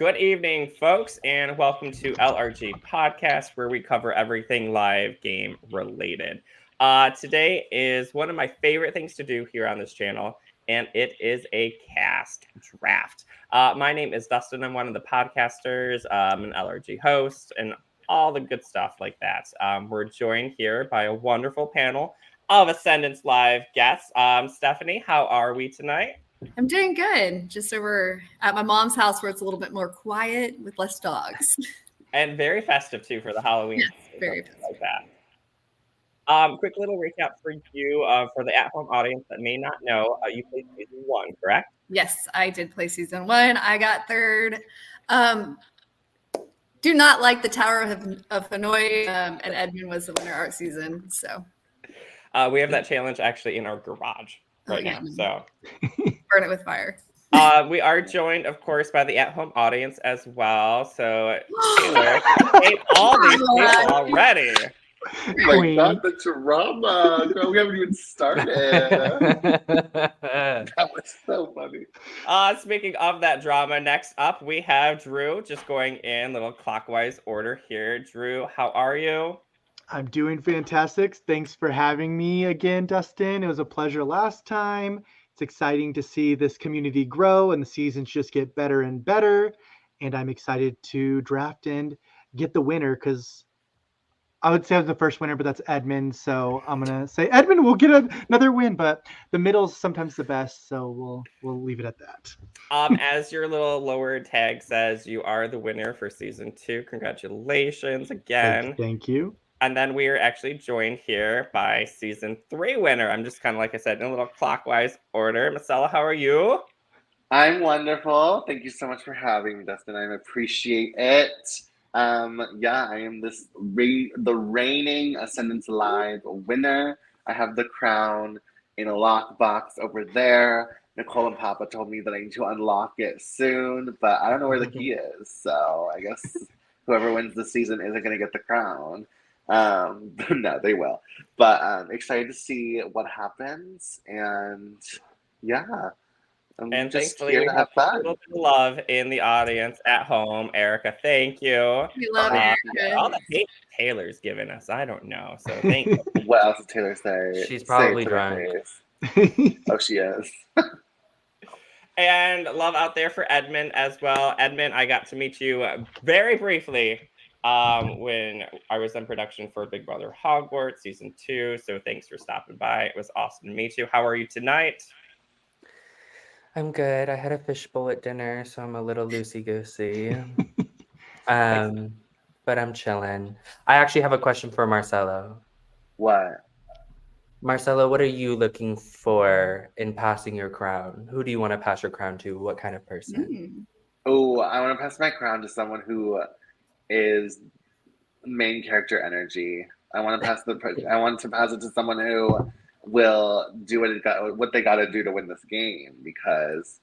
Good evening, folks, and welcome to LRG Podcast, where we cover everything live game related. Today is one of my favorite things to do here on this channel, and it is a cast draft. My name is Dustin. I'm one of the podcasters, an LRG host, and all the good stuff like that. We're joined here by a wonderful panel of Ascendance Live guests. Stephanie, how are we tonight? I'm doing good. Just over at my mom's house where it's a little bit more quiet with less dogs. And very festive too for the Halloween. Yes, very festive. Like that. Quick little recap for you, for the at-home audience that may not know, you played season 1, correct? Yes, I did play season 1. I got third. Do not like the Tower of Hanoi, and Edmund was the winner our season. So we have that challenge actually in our garage right now. So burn it with fire. We are joined, of course, by the at-home audience as well. So Taylor, all these people already. My God, the drama! Girl, we haven't even started. That was so funny. Speaking of that drama, next up we have Drew. Just going in little clockwise order here. Drew, how are you? I'm doing fantastic. Thanks for having me again, Dustin. It was a pleasure last time. It's exciting to see this community grow and the seasons just get better and better. And I'm excited to draft and get the winner because I would say I was the first winner, but that's Edmund. So I'm going to say Edmund will get another win, but the middle's sometimes the best. So we'll leave it at that. As your little lower tag says, you are the winner for season 2. Congratulations again. Thank you. And then we are actually joined here by season 3 winner. I'm just kind of, like I said, in a little clockwise order. Marcelo, how are you? I'm wonderful. Thank you so much for having me, Dustin. I appreciate it. Yeah, I am the reigning Ascendance Live winner. I have the crown in a lockbox over there. Nicole and Papa told me that I need to unlock it soon, but I don't know where the key is. So I guess whoever wins the season isn't going to get the crown. No, they will. But I'm excited to see what happens. And yeah, I'm just here to have fun. A little bit of love in the audience at home. Erica, thank you. We love Erica. All the hate Taylor's given us, I don't know. So thank you. What else did Taylor say? She's probably drunk. Oh, she is. And love out there for Edmund as well. Edmund, I got to meet you very briefly when I was in production for Big Brother Hogwarts season 2. So thanks for stopping by. It was awesome to meet you. How are you tonight? I'm good. I had a fishbowl at dinner, so I'm a little loosey-goosey. But I'm chilling. I actually have a question for Marcelo. What? Marcelo, what are you looking for in passing your crown? Who do you want to pass your crown to? What kind of person? Oh, I want to pass my crown to someone who is main character energy. I want to pass it to someone who will do what they got to do to win this game, because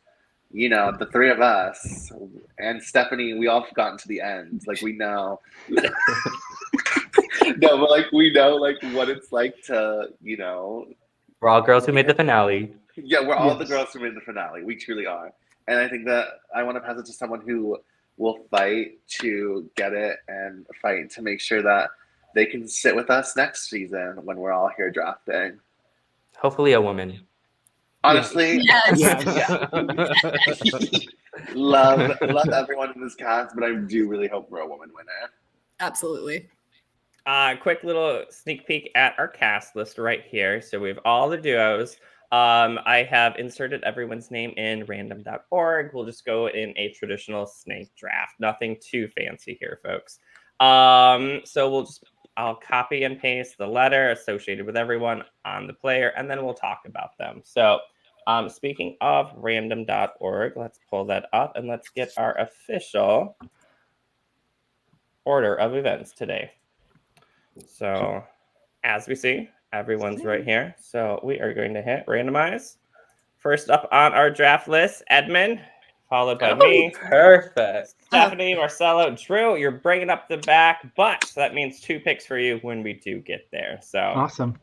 the three of us and Stephanie, we all gotten to the end. Like, we know. No, but like, we know like what it's like to, We're all girls who made the finale. Yeah, we're all the girls who made the finale. We truly are. And I think that I want to pass it to someone who will fight to get it and fight to make sure that they can sit with us next season when we're all here drafting. Hopefully a woman. Honestly, yes. love everyone in this cast, but I do really hope we're a woman winner. Absolutely. Quick little sneak peek at our cast list right here. So we have all the duos. I have inserted everyone's name in random.org. We'll just go in a traditional snake draft. Nothing too fancy here, folks. So I'll copy and paste the letter associated with everyone on the player, and then we'll talk about them. So speaking of random.org, let's pull that up and let's get our official order of events today. So as we see, everyone's right here. So we are going to hit randomize. First up on our draft list, Edmund, followed by me. Perfect. Stephanie, Marcelo, Drew, you're bringing up the back, but that means 2 picks for you when we do get there. So awesome.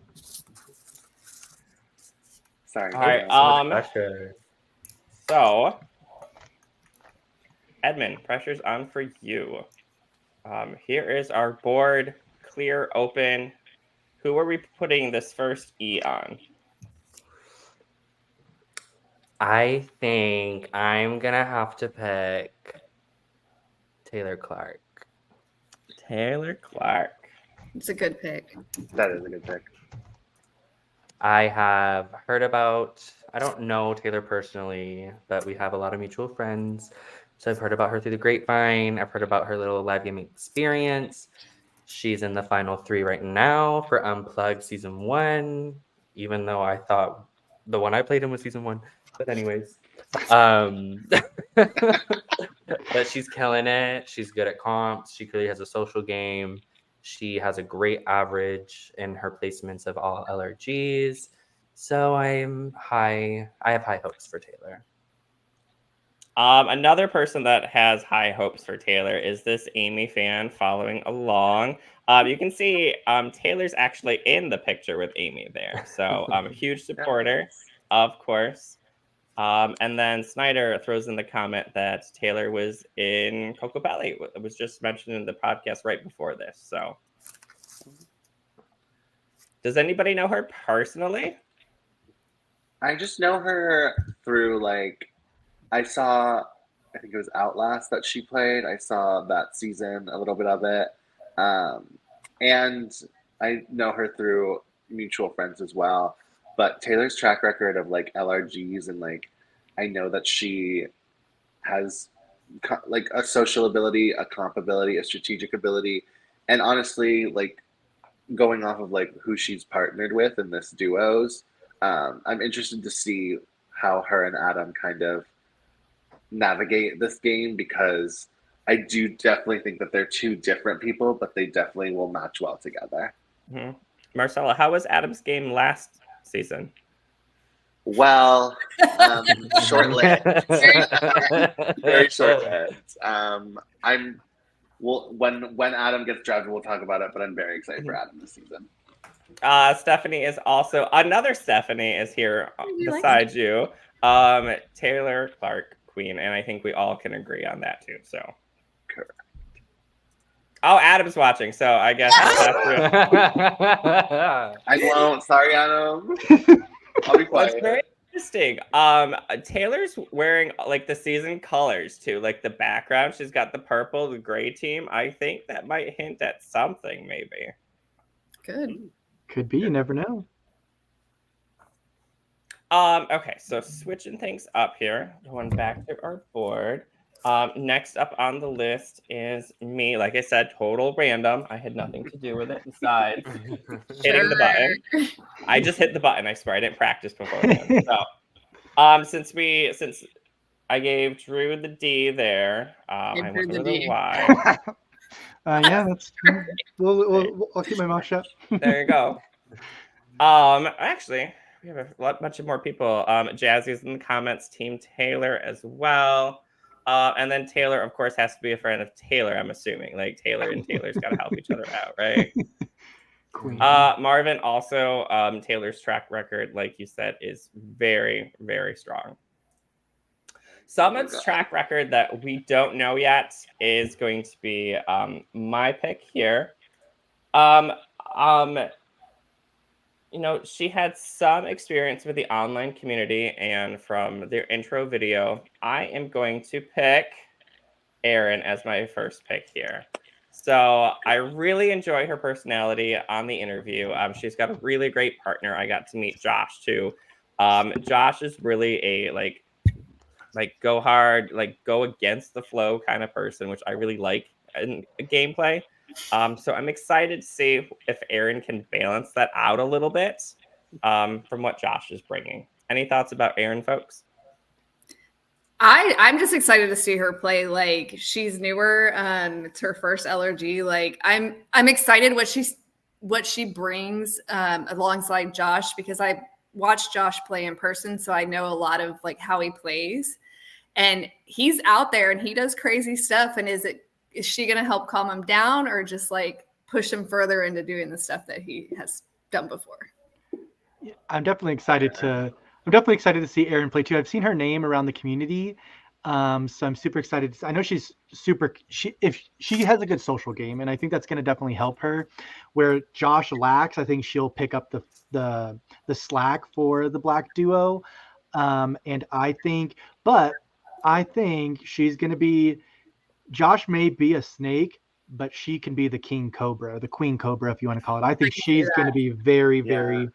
Sorry. All right. So Edmund, pressure's on for you. Here is our board, clear, open. Who are we putting this first E on? I think I'm gonna have to pick Taylor Clark. Taylor Clark. It's a good pick. That is a good pick. I have heard about, I don't know Taylor personally, but we have a lot of mutual friends. So I've heard about her through the grapevine. I've heard about her little live gaming experience. She's in the final 3 right now for Unplugged Season 1, even though I thought the one I played in was Season 1. But anyways. But she's killing it. She's good at comps. She clearly has a social game. She has a great average in her placements of all LRGs. So I have high hopes for Taylor. Another person that has high hopes for Taylor is this Amy fan following along. You can see Taylor's actually in the picture with Amy there. So a huge supporter, of course. And then Snyder throws in the comment that Taylor was in Coco Belly. It was just mentioned in the podcast right before this. So does anybody know her personally? I just know her through like I think it was Outlast that she played. I saw that season, a little bit of it. And I know her through mutual friends as well. But Taylor's track record of like LRGs and like, I know that she has like a social ability, a comp ability, a strategic ability. And honestly, like going off of like who she's partnered with in this duos, I'm interested to see how her and Adam kind of navigate this game, because I do definitely think that they're 2 different people, but they definitely will match well together. Mm-hmm. Marcelo, how was Adam's game last season? Well, short-lived. Very short-lived. When Adam gets drafted, we'll talk about it, but I'm very excited for Adam this season. Stephanie is also, another Stephanie is here beside you. Taylor Clark, Queen, and I think we all can agree on that too. So, correct. Oh, Adam's watching, so I guess I won't. Sorry, Adam. I'll be quiet. That's very interesting. Taylor's wearing like the season colors too, like the background. She's got the purple, the gray team. I think that might hint at something, maybe. Good. Could be. You never know. Okay, so switching things up here, going back to our board. Next up on the list is me. Like I said, total random. I had nothing to do with it besides hitting the button. I just hit the button. I swear I didn't practice beforehand. So, since I gave Drew the D there, I went with the Y. Yeah, that's true. I'll keep my mouth shut. There you go. Actually, we have a bunch of more people. Jazzy's in the comments. Team Taylor as well. And then Taylor, of course, has to be a friend of Taylor, I'm assuming. Like, Taylor and Taylor's got to help each other out, right? Queen. Marvin, also, Taylor's track record, like you said, is very, very strong. Someone's track record that we don't know yet is going to be my pick here. You know, she had some experience with the online community, and from their intro video, I am going to pick Erin as my first pick here. So I really enjoy her personality on the interview. She's got a really great partner. I got to meet Josh too. Josh is really a like go hard, like go against the flow kind of person, which I really like in gameplay. So I'm excited to see if Erin can balance that out a little bit from what Josh is bringing. Any thoughts about Erin, folks? I'm just excited to see her play. Like, she's newer. It's her first LRG. Like, I'm excited what she brings alongside Josh, because I watched Josh play in person, so I know a lot of like how he plays. And he's out there and he does crazy stuff. And is she going to help calm him down, or just like push him further into doing the stuff that he has done before? I'm definitely excited to see Erin play too. I've seen her name around the community. So I'm super excited. I know she's if she has a good social game, and I think that's going to definitely help her. Where Josh lacks, I think she'll pick up the slack for the black duo. And I think she's going to be. Josh may be a snake, but she can be the king cobra, the queen cobra, if you want to call it. I think she's going to be very, very.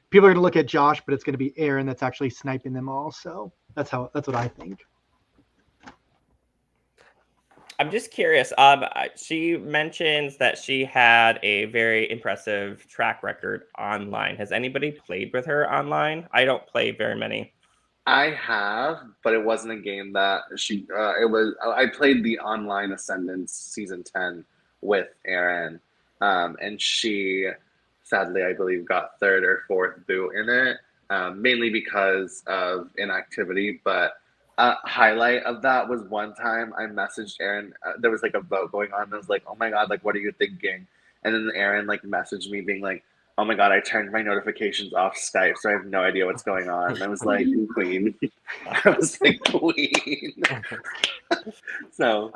People are going to look at Josh, but it's going to be Aaron that's actually sniping them all. So that's what I think. I'm just curious. She mentions that she had a very impressive track record online. Has anybody played with her online? I don't play very many. I have, but it wasn't a game that she. It was. I played the online Ascendance season 10 with Erin, and she, sadly, I believe, got third or fourth boot in it, mainly because of inactivity. But a highlight of that was one time I messaged Erin. There was like a vote going on, and I was like, "Oh my god, like, what are you thinking?" And then Erin like messaged me being like, "Oh my god, I turned my notifications off Skype, so I have no idea what's going on." And I was like, "Queen." I was like, "Queen." So,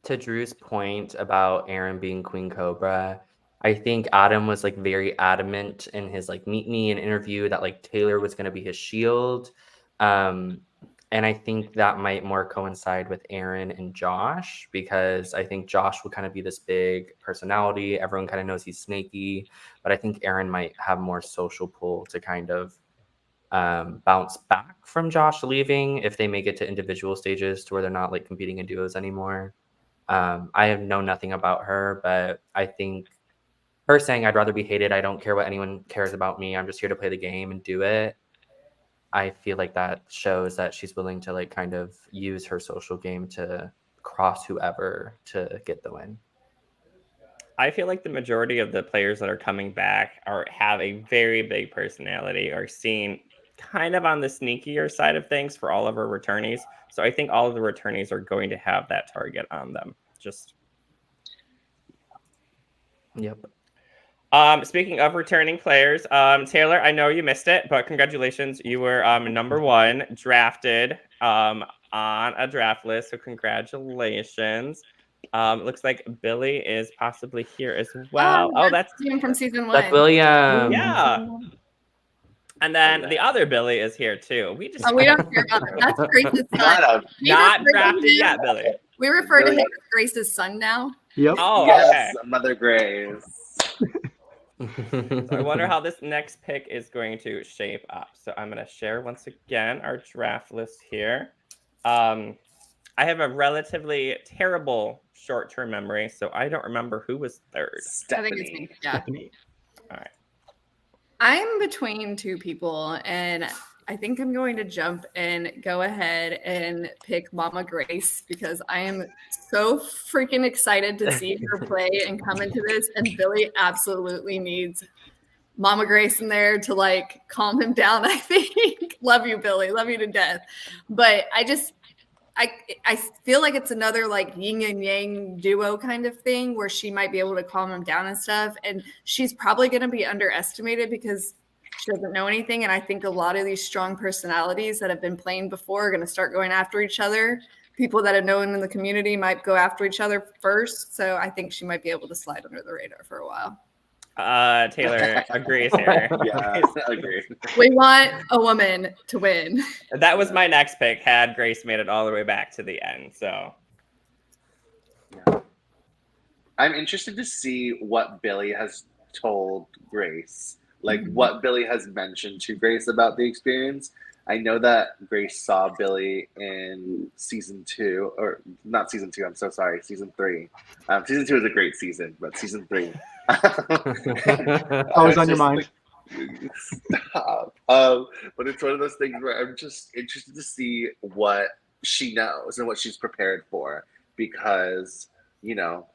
to Drew's point about Aaron being Queen Cobra, I think Adam was like very adamant in his like meet me and interview that like Taylor was going to be his shield. And I think that might more coincide with Aaron and Josh, because I think Josh will kind of be this big personality. Everyone kind of knows he's snaky, but I think Aaron might have more social pull to kind of bounce back from Josh leaving if they make it to individual stages to where they're not like competing in duos anymore. I have known nothing about her, but I think her saying I'd rather be hated, I don't care what anyone cares about me, I'm just here to play the game and do it, I feel like that shows that she's willing to like kind of use her social game to cross whoever to get the win. I feel like the majority of the players that are coming back have a very big personality, or seen kind of on the sneakier side of things for all of our returnees. So I think all of the returnees are going to have that target on them. Just. Yep. Speaking of returning players, Taylor, I know you missed it, but congratulations. You were number 1 drafted on a draft list. So congratulations. It looks like Billy is possibly here as well. Oh, that's from season 1. That's William. Yeah. And then the other Billy is here too. We don't care about that. That's Grace's son. Not drafted yet, Billy. We refer to him as Grace's son now. Yep. Oh, yes, okay. Mother Grace. So I wonder how this next pick is going to shape up. So I'm going to share once again our draft list here. I have a relatively terrible short-term memory, so I don't remember who was third. Stephanie. I think it's me. Yeah. Stephanie. All right. I'm between two people, and I think I'm going to jump and go ahead and pick Mama Grace, because I am so freaking excited to see her play and come into this. And Billy absolutely needs Mama Grace in there to like calm him down, I think. Love you, Billy. Love you to death. But I feel like it's another like yin and yang duo kind of thing where she might be able to calm him down and stuff. And she's probably going to be underestimated because she doesn't know anything. And I think a lot of these strong personalities that have been playing before are going to start going after each other. People that are known in the community might go after each other first. So I think she might be able to slide under the radar for a while. Taylor agrees here. Yeah, I agree. We want a woman to win. That was my next pick, had Grace made it all the way back to the end. So yeah. I'm interested to see what Billy has told Grace. Like what Billy has mentioned to Grace about the experience. I know that Grace saw Billy in season 2, or not season 2, I'm so sorry, season 3. Season 2 is a great season, but season 3. Always on your mind. Stop. But it's one of those things where I'm just interested to see what she knows and what she's prepared for, because, you know,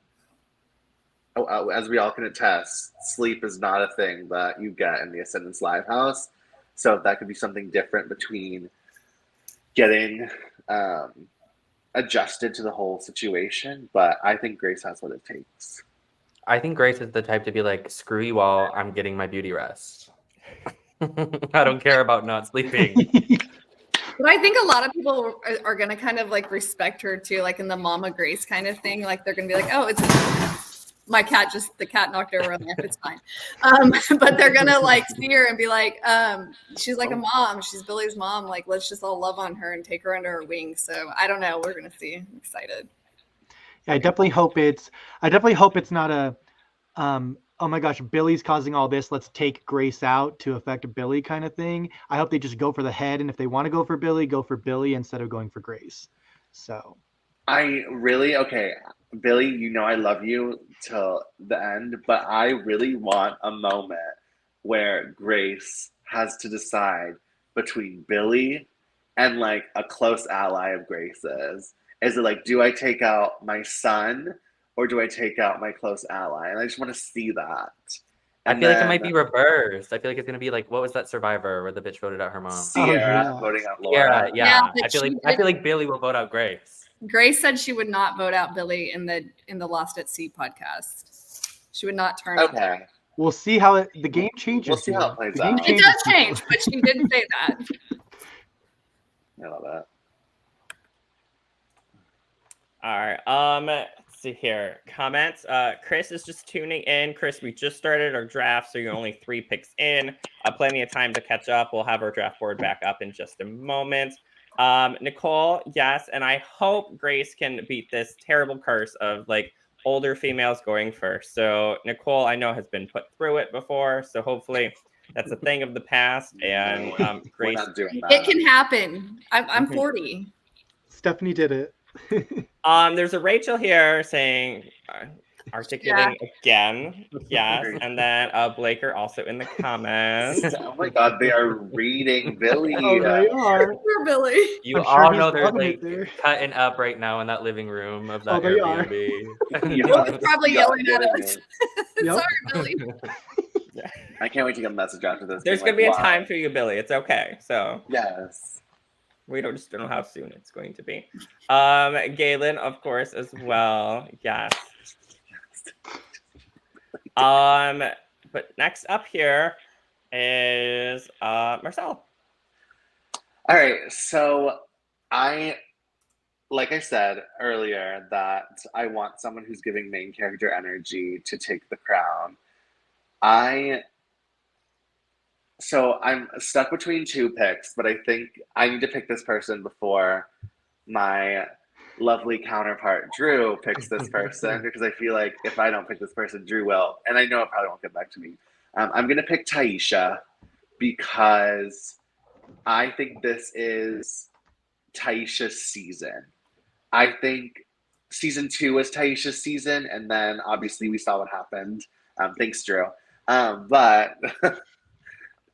as we all can attest, sleep is not a thing that you get in the Ascendance Live house. So that could be something different between getting adjusted to the whole situation. But I think Grace has what it takes. I think Grace is the type to be like, screw you all, I'm getting my beauty rest. I don't care about not sleeping. But I think a lot of people are going to kind of like respect her too, like in the Mama Grace kind of thing. Like they're going to be like, oh, the cat knocked over on the lamp. It's fine. But they're going to like see her and be like, she's like a mom. She's Billy's mom. Like, let's just all love on her and take her under our wing. So I don't know. We're going to see. I'm excited. Yeah, I definitely hope it's not a, oh my gosh, Billy's causing all this, let's take Grace out to affect Billy kind of thing. I hope they just go for the head, and if they want to go for Billy instead of going for Grace. So Okay, Billy, you know I love you till the end, but I really want a moment where Grace has to decide between Billy and like a close ally of Grace's. Is it like, do I take out my son or do I take out my close ally? And I just want to see that. I feel like it might be reversed. I feel like it's gonna be like, what was that Survivor where the bitch voted out her mom? Sierra voting out Laura. Yeah. I feel like Billy will vote out Grace. Grace said she would not vote out Billy in the Lost at Sea podcast. She would not turn. Okay. We'll see how the game changes. We'll see how it plays out. It does change, but she did say that. I love that. All right. Let's see here. Comments. Chris is just tuning in. Chris, we just started our draft, so you're only 3 picks in. Plenty of time to catch up. We'll have our draft board back up in just a moment. Nicole, yes, and I hope Grace can beat this terrible curse of like older females going first. So Nicole, I know, has been put through it before, so hopefully that's a thing of the past. And Grace, We're not doing that. It can happen. I'm 40. Stephanie did it. There's a Rachel here saying, articulating again, yes, and then Blaker also in the comments. Oh my God, they are reading Billy. Oh, they are. Poor Billy. You I'm all sure know he's they're loving like it there. cutting up right now in that living room of that they are. Airbnb. Billy's probably yelling at us. Yep. Sorry, Billy. I can't wait to get a message after this. There's gonna be a time for you, Billy. It's okay. So yes. we don't know how soon it's going to be. Galen, of course, as well. Yes. But next up here is Marcelo. All right. So like I said earlier, that I want someone who's giving main character energy to take the crown. So I'm stuck between 2 picks, but I think I need to pick this person before my lovely counterpart Drew picks this person, because I feel like if I don't pick this person, Drew will, and I know it probably won't get back to me. I'm gonna pick Taisha because I think this is Taisha's season. I think season 2 was Taisha's season, and then obviously we saw what happened. Thanks, Drew. But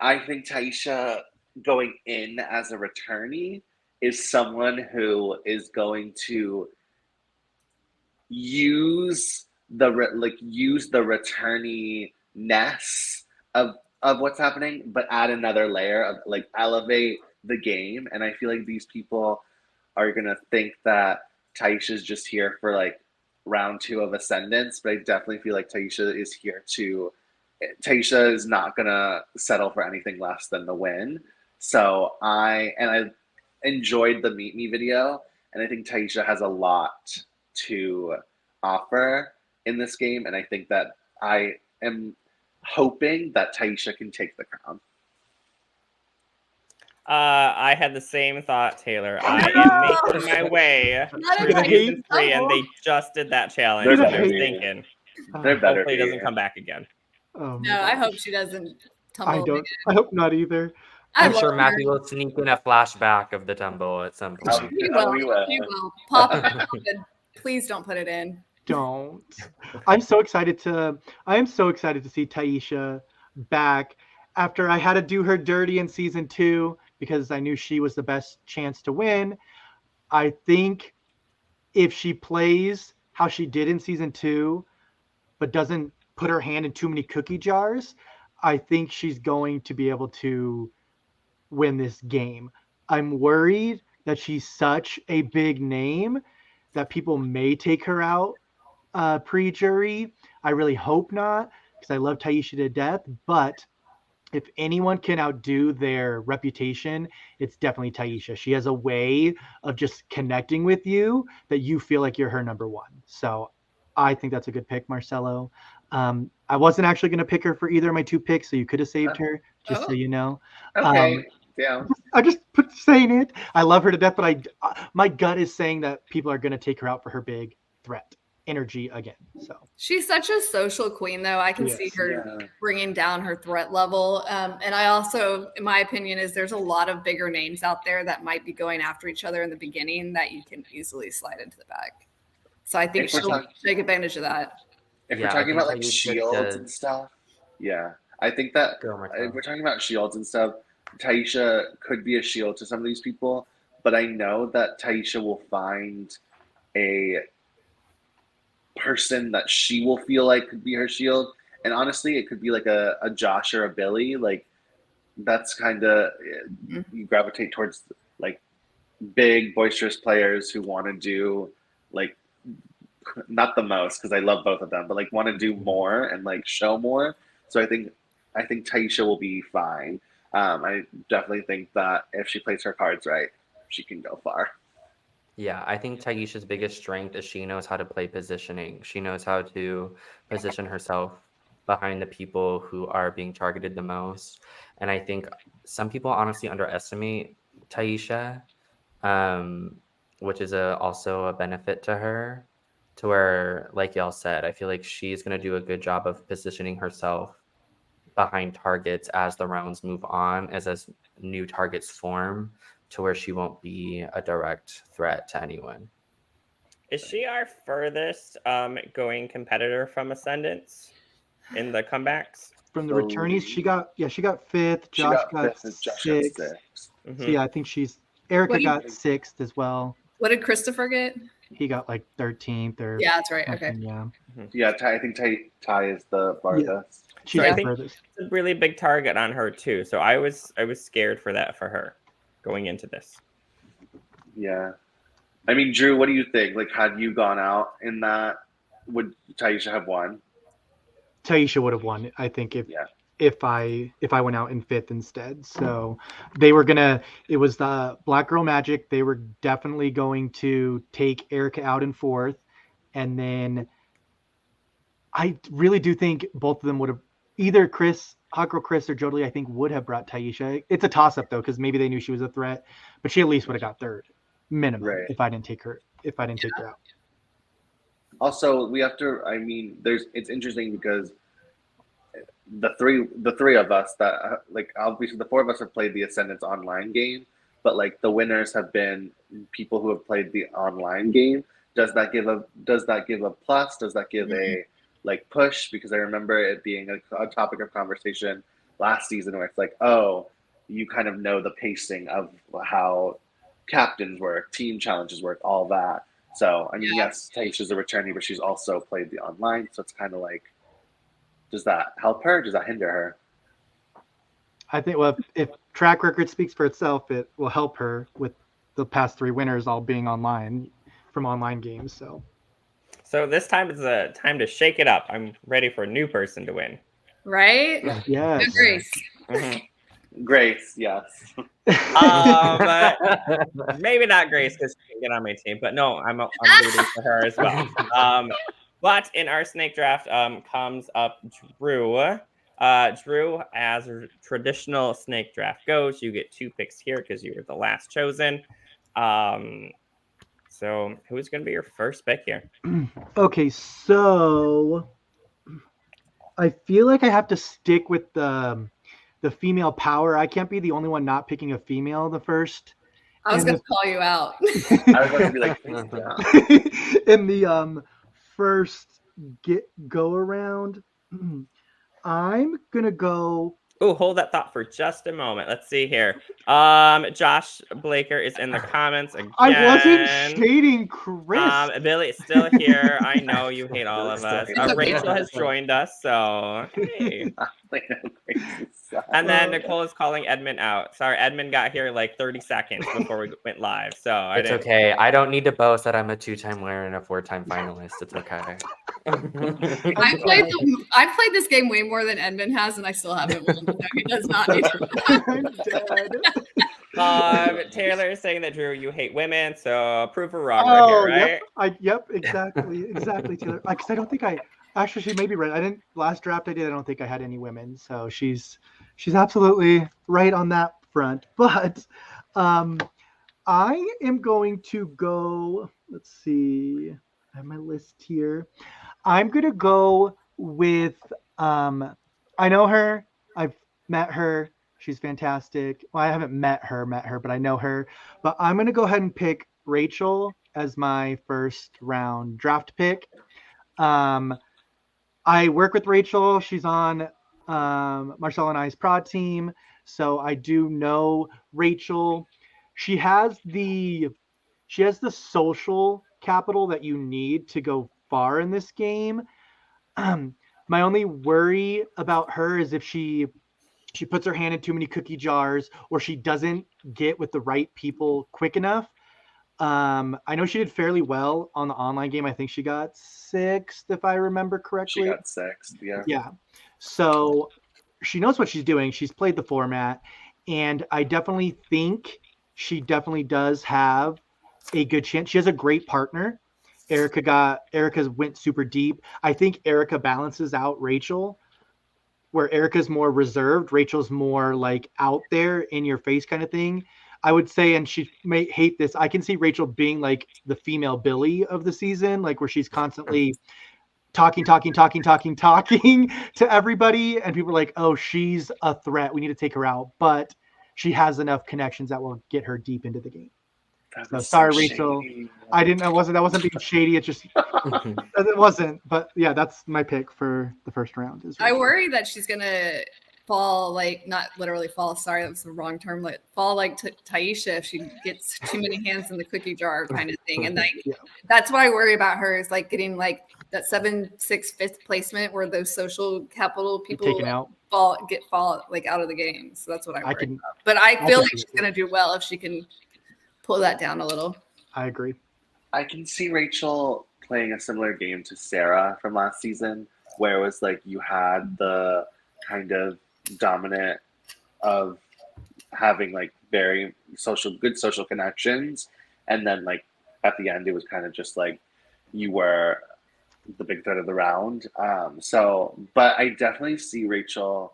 I think Taisha going in as a returnee is someone who is going to use the returnee-ness of what's happening, but add another layer of like elevate the game. And I feel like these people are gonna think that Taisha's just here for like round 2 of Ascendance, but I definitely feel like Taisha is here to. Taisha is not gonna settle for anything less than the win. So I enjoyed the Meet Me video, and I think Taisha has a lot to offer in this game, and I think that I am hoping that Taisha can take the crown. I had the same thought, Taylor. I am making my way to season 3, and they just did that challenge. And they're thinking, They're better. hopefully it doesn't come back again. No, I hope she doesn't tumble. I hope not either. I'm sure Matthew will sneak in a flashback of the tumble at some point. He will. Pop it. Please don't put it in. Don't. I am so excited to see Taisha back after I had to do her dirty in season 2 because I knew she was the best chance to win. I think if she plays how she did in season 2, but doesn't put her hand in too many cookie jars, I think she's going to be able to win this game. I'm worried that she's such a big name that people may take her out pre-jury. I really hope not, because I love Taisha to death, but if anyone can outdo their reputation, it's definitely Taisha. She has a way of just connecting with you that you feel like you're her number one. So I think that's a good pick, Marcelo. I wasn't actually going to pick her for either of my two picks, so you could have saved her, just so you know. Okay, yeah. I just saying it. I love her to death, but my gut is saying that people are going to take her out for her big threat energy again. So she's such a social queen, though. I can see her bringing down her threat level. And I also, in my opinion, is there's a lot of bigger names out there that might be going after each other in the beginning that you can easily slide into the back. So I think she'll take advantage of that. If we're talking about like shields and stuff, I think that if we're talking about shields and stuff, Taisha could be a shield to some of these people, but I know that Taisha will find a person that she will feel like could be her shield. And honestly, it could be like a Josh or a Billy. Like that's kind of, you gravitate towards like big, boisterous players who want to do like, not the most, because I love both of them, but like want to do more and like show more. So I think Taisha will be fine. I definitely think that if she plays her cards right, she can go far. Yeah, I think Taisha's biggest strength is she knows how to play positioning. She knows how to position herself behind the people who are being targeted the most. And I think some people honestly underestimate Taisha, which is also a benefit to her, to where, like y'all said, I feel like she's going to do a good job of positioning herself behind targets as the rounds move on, as new targets form, to where she won't be a direct threat to anyone. Is she our furthest going competitor from Ascendance in the comebacks? From the returnees, she got fifth. Josh got sixth. So yeah, I think Erica got sixth as well. What did Christopher get? He got like 13th or that's right. Okay. Yeah, I think Ty is the farthest. So I think it's a really big target on her too. So I was scared for that for her going into this. Yeah. I mean, Drew, what do you think? Like, had you gone out in that, would Taisha have won? Taisha would have won, I think, if I went out in fifth instead. So they were it was the Black Girl Magic. They were definitely going to take Erica out in fourth. And then I really do think both of them would have, either Hot Girl Chris or Jodie, I think would have brought Taisha. It's a toss-up though, because maybe they knew she was a threat, but she at least would have got third minimum if I didn't take her out. Also, we have to, I mean, it's interesting because the three of us that, like, obviously the four of us have played the Ascendance online game, but like the winners have been people who have played the online game. Does that give a plus? Does that give a like push? Because I remember it being a topic of conversation last season where it's like, oh, you kind of know the pacing of how captains work, team challenges work, all that. So I mean, yes, Taisha's a returnee, but she's also played the online. So it's kind of like, does that help her? Does that hinder her? I think, well, if track record speaks for itself, it will help her with the past three winners all being online from online games. So this time is a time to shake it up. I'm ready for a new person to win. Right? Yes. Grace. Grace, yes. Maybe not Grace because she can get on my team, but no, I'm rooting for her as well. But in our snake draft comes up Drew. Drew, as a traditional snake draft goes, you get 2 picks here because you were the last chosen. So who's going to be your first pick here? Okay, so I feel like I have to stick with the female power. I can't be the only one not picking a female the first. I was going to call you out. I was going to be like, in the first go around, I'm going to go. Oh, hold that thought for just a moment. Let's see here. Josh Blaker is in the comments again. I wasn't shading Chris. Billy is still here. I know you hate all of us. Rachel has joined us, so hey. And then Nicole is calling Edmund out. Sorry, Edmund got here like 30 seconds before we went live. So it's okay. I don't need to boast that I'm a 2-time winner and a 4-time finalist. It's okay. I've played this game way more than Edmund has, and I still haven't won. No, he does not need to. I'm dead. Taylor is saying that Drew, you hate women, so prove her wrong right here, right? Yep, exactly, Taylor. Because I don't think actually she may be right. I didn't last draft I did. I don't think I had any women, so she's absolutely right on that front. But I am going to go. Let's see. I have my list here. I'm gonna go with. I know her. I've met her. She's fantastic. Well, I haven't met her, but I know her. But I'm gonna go ahead and pick Rachel as my first round draft pick. I work with Rachel. She's on Marcelo and I's prod team, so I do know Rachel. She has the social capital that you need to go far in this game. My only worry about her is if she puts her hand in too many cookie jars, or she doesn't get with the right people quick enough. I know she did fairly well on the online game. I think she got 6th, if I remember correctly. She got 6th, yeah. Yeah. So she knows what she's doing. She's played the format, and I definitely think she definitely does have a good chance. She has a great partner. Erica went super deep. I think Erica balances out Rachel, where Erica's more reserved. Rachel's more like out there in your face kind of thing. I would say, and she may hate this, I can see Rachel being like the female Billy of the season, like where she's constantly talking to everybody, and people are like, oh, she's a threat, we need to take her out. But she has enough connections that will get her deep into the game. So sorry, Rachel. That wasn't being shady. It just it wasn't. But yeah, that's my pick for the first round. I worry that she's gonna fall, like, not literally fall. Sorry, that was the wrong term. Like fall like Taisha if she gets too many hands in the cookie jar kind of thing. And like that's what I worry about her, is like getting like that 7, 6, 5th placement where those social capital people taken out. fall like out of the game. So that's what I worry about. But I feel like she's gonna do well if she can pull that down a little. I agree. I can see Rachel playing a similar game to Sarah from last season, where it was like you had the kind of dominant of having like very good social connections, and then like at the end it was kind of just like you were the big threat of the round. But I definitely see Rachel.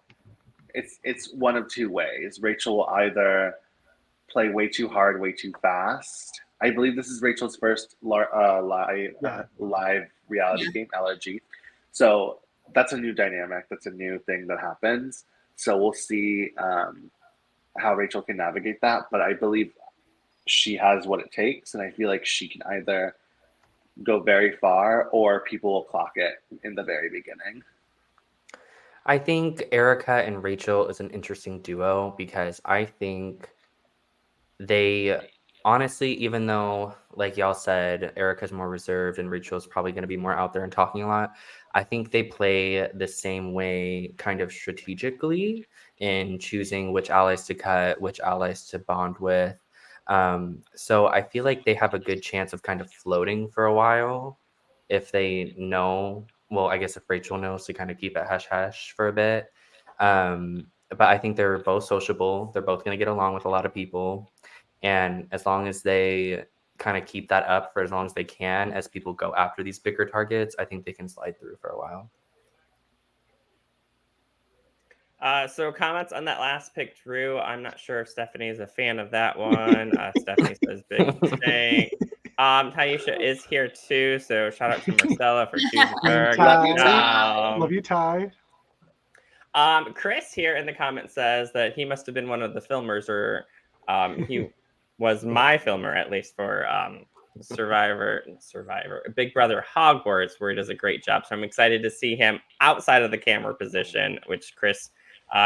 It's one of two ways. Rachel will either play way too hard, way too fast. I believe this is Rachel's first live reality game, LRG. So that's a new dynamic. That's a new thing that happens. So we'll see how Rachel can navigate that. But I believe she has what it takes. And I feel like she can either go very far or people will clock it in the very beginning. I think Erica and Rachel is an interesting duo because I think they honestly, even though, like y'all said, Erica's more reserved and Rachel's probably going to be more out there and talking a lot, I think they play the same way kind of strategically in choosing which allies to cut, which allies to bond with. So I feel like they have a good chance of kind of floating for a while if they know. Well, I guess if Rachel knows to kind of keep it hush-hush for a bit. But I think they're both sociable. They're both going to get along with a lot of people. And as long as they kind of keep that up for as long as they can, as people go after these bigger targets, I think they can slide through for a while. So comments on that last pick, Drew. I'm not sure if Stephanie is a fan of that one. Stephanie says big mistake. Taisha is here too, so shout out to Marcelo for choosing her. Love you, Ty. Chris here in the comments says that he must have been one of the filmers, or he was my filmer at least for Survivor, Big Brother Hogwarts, where he does a great job. So I'm excited to see him outside of the camera position, which Chris,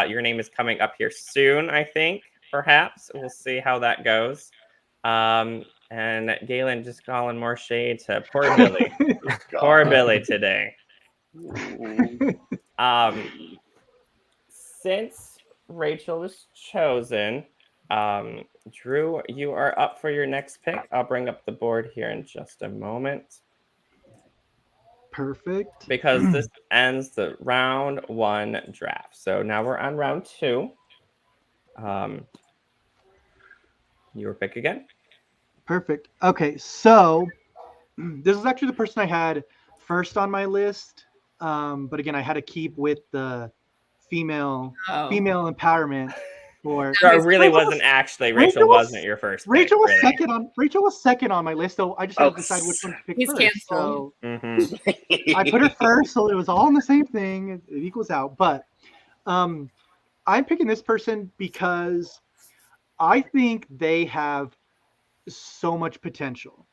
your name is coming up here soon, I think, perhaps. We'll see how that goes. And Galen just calling more shade to poor Billy. Poor Billy today. Since Rachel was chosen, Drew, you are up for your next pick. I'll bring up the board here in just a moment. Perfect. because this ends the round 1 draft. So now we're on round 2. Your pick again. Perfect. Okay, so this is actually the person I had first on my list. But again, I had to keep with the female empowerment. For So it really Rachel wasn't actually Rachel wasn't your first pick. Rachel was really. Rachel was second on my list, so I just had to decide which one to pick He's first. canceled. So I put her first, so it was all in the same thing. It equals out. But I'm picking this person because I think they have so much potential.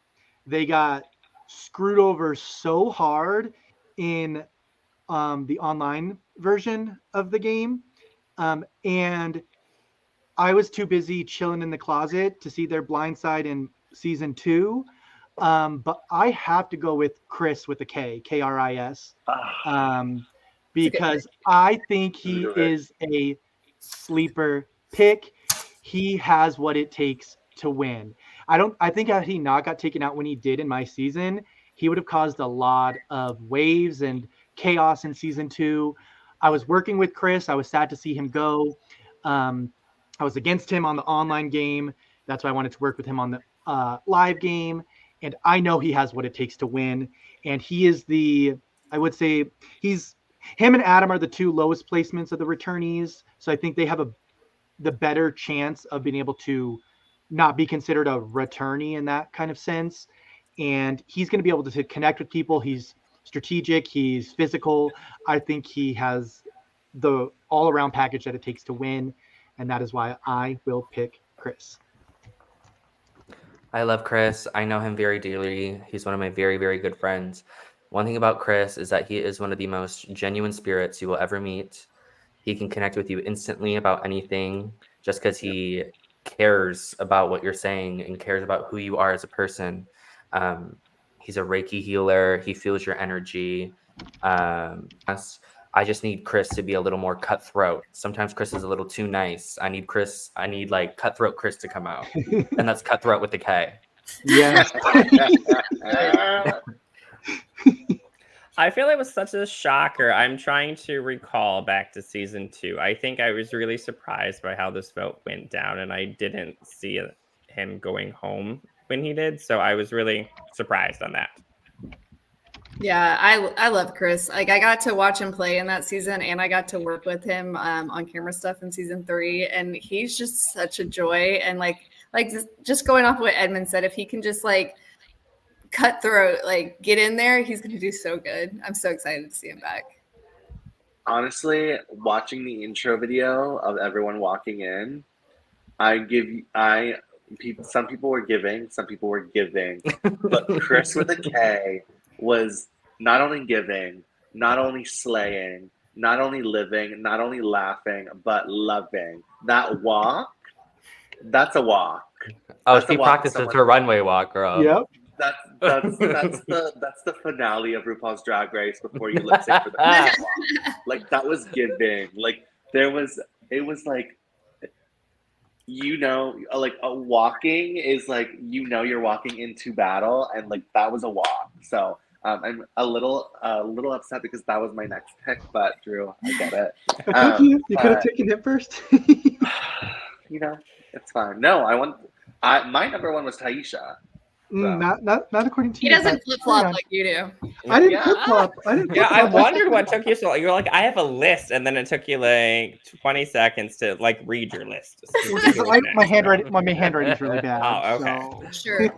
They got screwed over so hard in the online version of the game. And I was too busy chilling in the closet to see their blind side in season 2. But I have to go with Chris with a K, Kris, because I think he is a sleeper pick. He has what it takes to win. I think had he not got taken out when he did in my season, he would have caused a lot of waves and chaos in season 2. I was working with Chris. I was sad to see him go. I was against him on the online game. That's why I wanted to work with him on the live game. And I know he has what it takes to win. And he is I would say him and Adam are the 2 lowest placements of the returnees. So I think they have the better chance of being able to not be considered a returnee in that kind of sense. And he's going to be able to connect with people. He's strategic. He's physical. I think he has the all-around package that it takes to win. And that is why I will pick Chris. I love Chris. I know him very dearly. He's one of my very, very good friends. One thing about Chris is that he is one of the most genuine spirits you will ever meet. He can connect with you instantly about anything just because he cares about what you're saying and cares about who you are as a person. He's a Reiki healer. He feels your energy. I just need Chris to be a little more cutthroat. Sometimes Chris is a little too nice. I need like cutthroat Chris to come out. And that's cutthroat with a K. Yes. I feel it was such a shocker. I'm trying to recall back to season 2. I think I was really surprised by how this vote went down, and I didn't see him going home when he did. So I was really surprised on that. Yeah, I love Chris. Like, I got to watch him play in that season, and I got to work with him on camera stuff in season 3, and he's just such a joy. And like just going off what Edmund said, if he can just like cutthroat, like get in there, he's gonna do so good. I'm so excited to see him back. Honestly, watching the intro video of everyone walking in, some people were giving, some people were giving, but Chris with a K was not only giving, not only slaying, not only living, not only laughing, but loving. That walk, that's a walk. Oh, she practices her runway walk, girl. Yep. That's the finale of RuPaul's Drag Race before you lip sync for the walk. Like, that was giving. Like, it was like, like a walking is like, you're walking into battle, and like that was a walk. So I'm a little upset because that was my next pick, but Drew, I get it. You could have taken it first. It's fine. No, my number 1 was Taisha. So. Not according to you. He doesn't flip flop like you do. I didn't flip flop. I wondered what took you so long. You're like, I have a list, and then it took you like 20 seconds to like read your list. My handwriting is really bad. Oh, okay. So. Sure.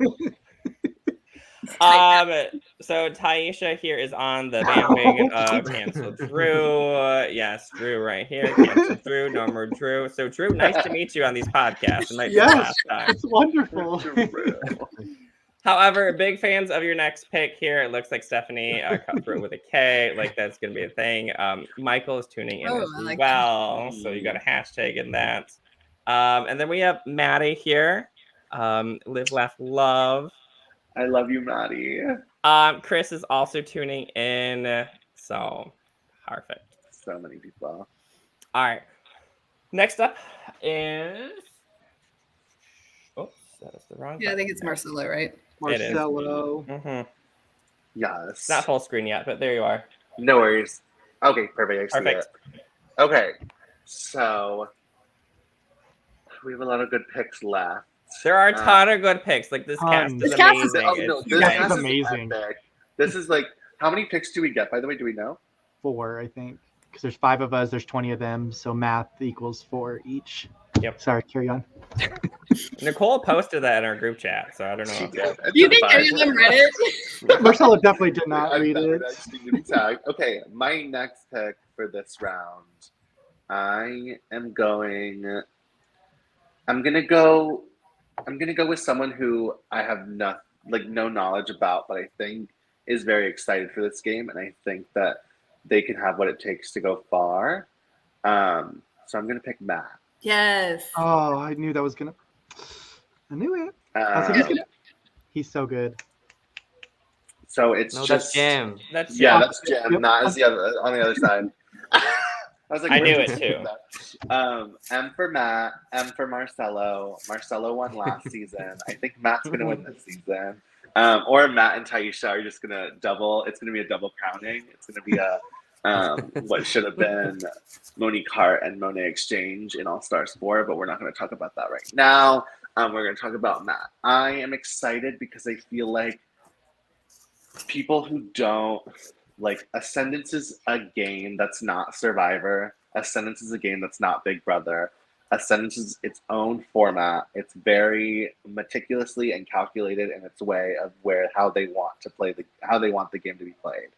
So Taisha here is on the bandwagon of cancel Drew. Yes, Drew right here. Cancel Drew. No more Drew. So Drew, nice to meet you on these podcasts. It might be the last time. It's wonderful. However, big fans of your next pick here. It looks like Stephanie cut through with a K. Like, that's going to be a thing. Michael is tuning in as well. So you got a hashtag in that. And then we have Maddie here. Live, laugh, love. I love you, Maddie. Chris is also tuning in. So perfect. So many people. All right. Next up is. Oops, that is the wrong. Yeah, I think it's Marcelo, right? Marcelo. Yes. It's not full screen yet, but there you are. No worries. Okay, perfect. I see Perfect. it. Okay, so we have a lot of good picks left. There are a ton of good picks. Like this cast Tons. is This cast is- amazing. Oh no, It's this Yeah, great. cast it's is amazing. epic. This is like, how many picks do we get? By the way, do we know? 4, I think, because there's 5 of us. There's 20 of them, so math equals 4 each. Yep. Sorry, carry on. Nicole posted that in our group chat, so I don't She know. did. Do you think any of them read it? Marcelo definitely did not I'm read not it. actually gonna be tagged. Okay, my next pick for this round, I'm gonna go with someone who I have no knowledge about, but I think is very excited for this game, and I think that they can have what it takes to go far. So I'm gonna pick Matt. Yes. Oh, I knew that was gonna. I knew it. I was like, Um, he's so good. so it's No, just that's Jim. That's Yeah, Jim. that's Jim. Matt is the other on the other side. I was like, I knew where's it Jim? too. M for Matt, M for Marcelo. Marcelo won last season. I think Matt's gonna win this season. Or Matt and Taisha are just gonna double. It's gonna be a double crowning. It's gonna be a what should have been Monique Hart and Monet exchange in All Stars 4, but we're not going to talk about that right now. We're going to talk about Matt. I am excited because I feel like people who don't like Ascendance is a game that's not Survivor. Ascendance is a game that's not Big Brother. Ascendance is its own format. It's very meticulously and calculated in its way of how they want the game to be played.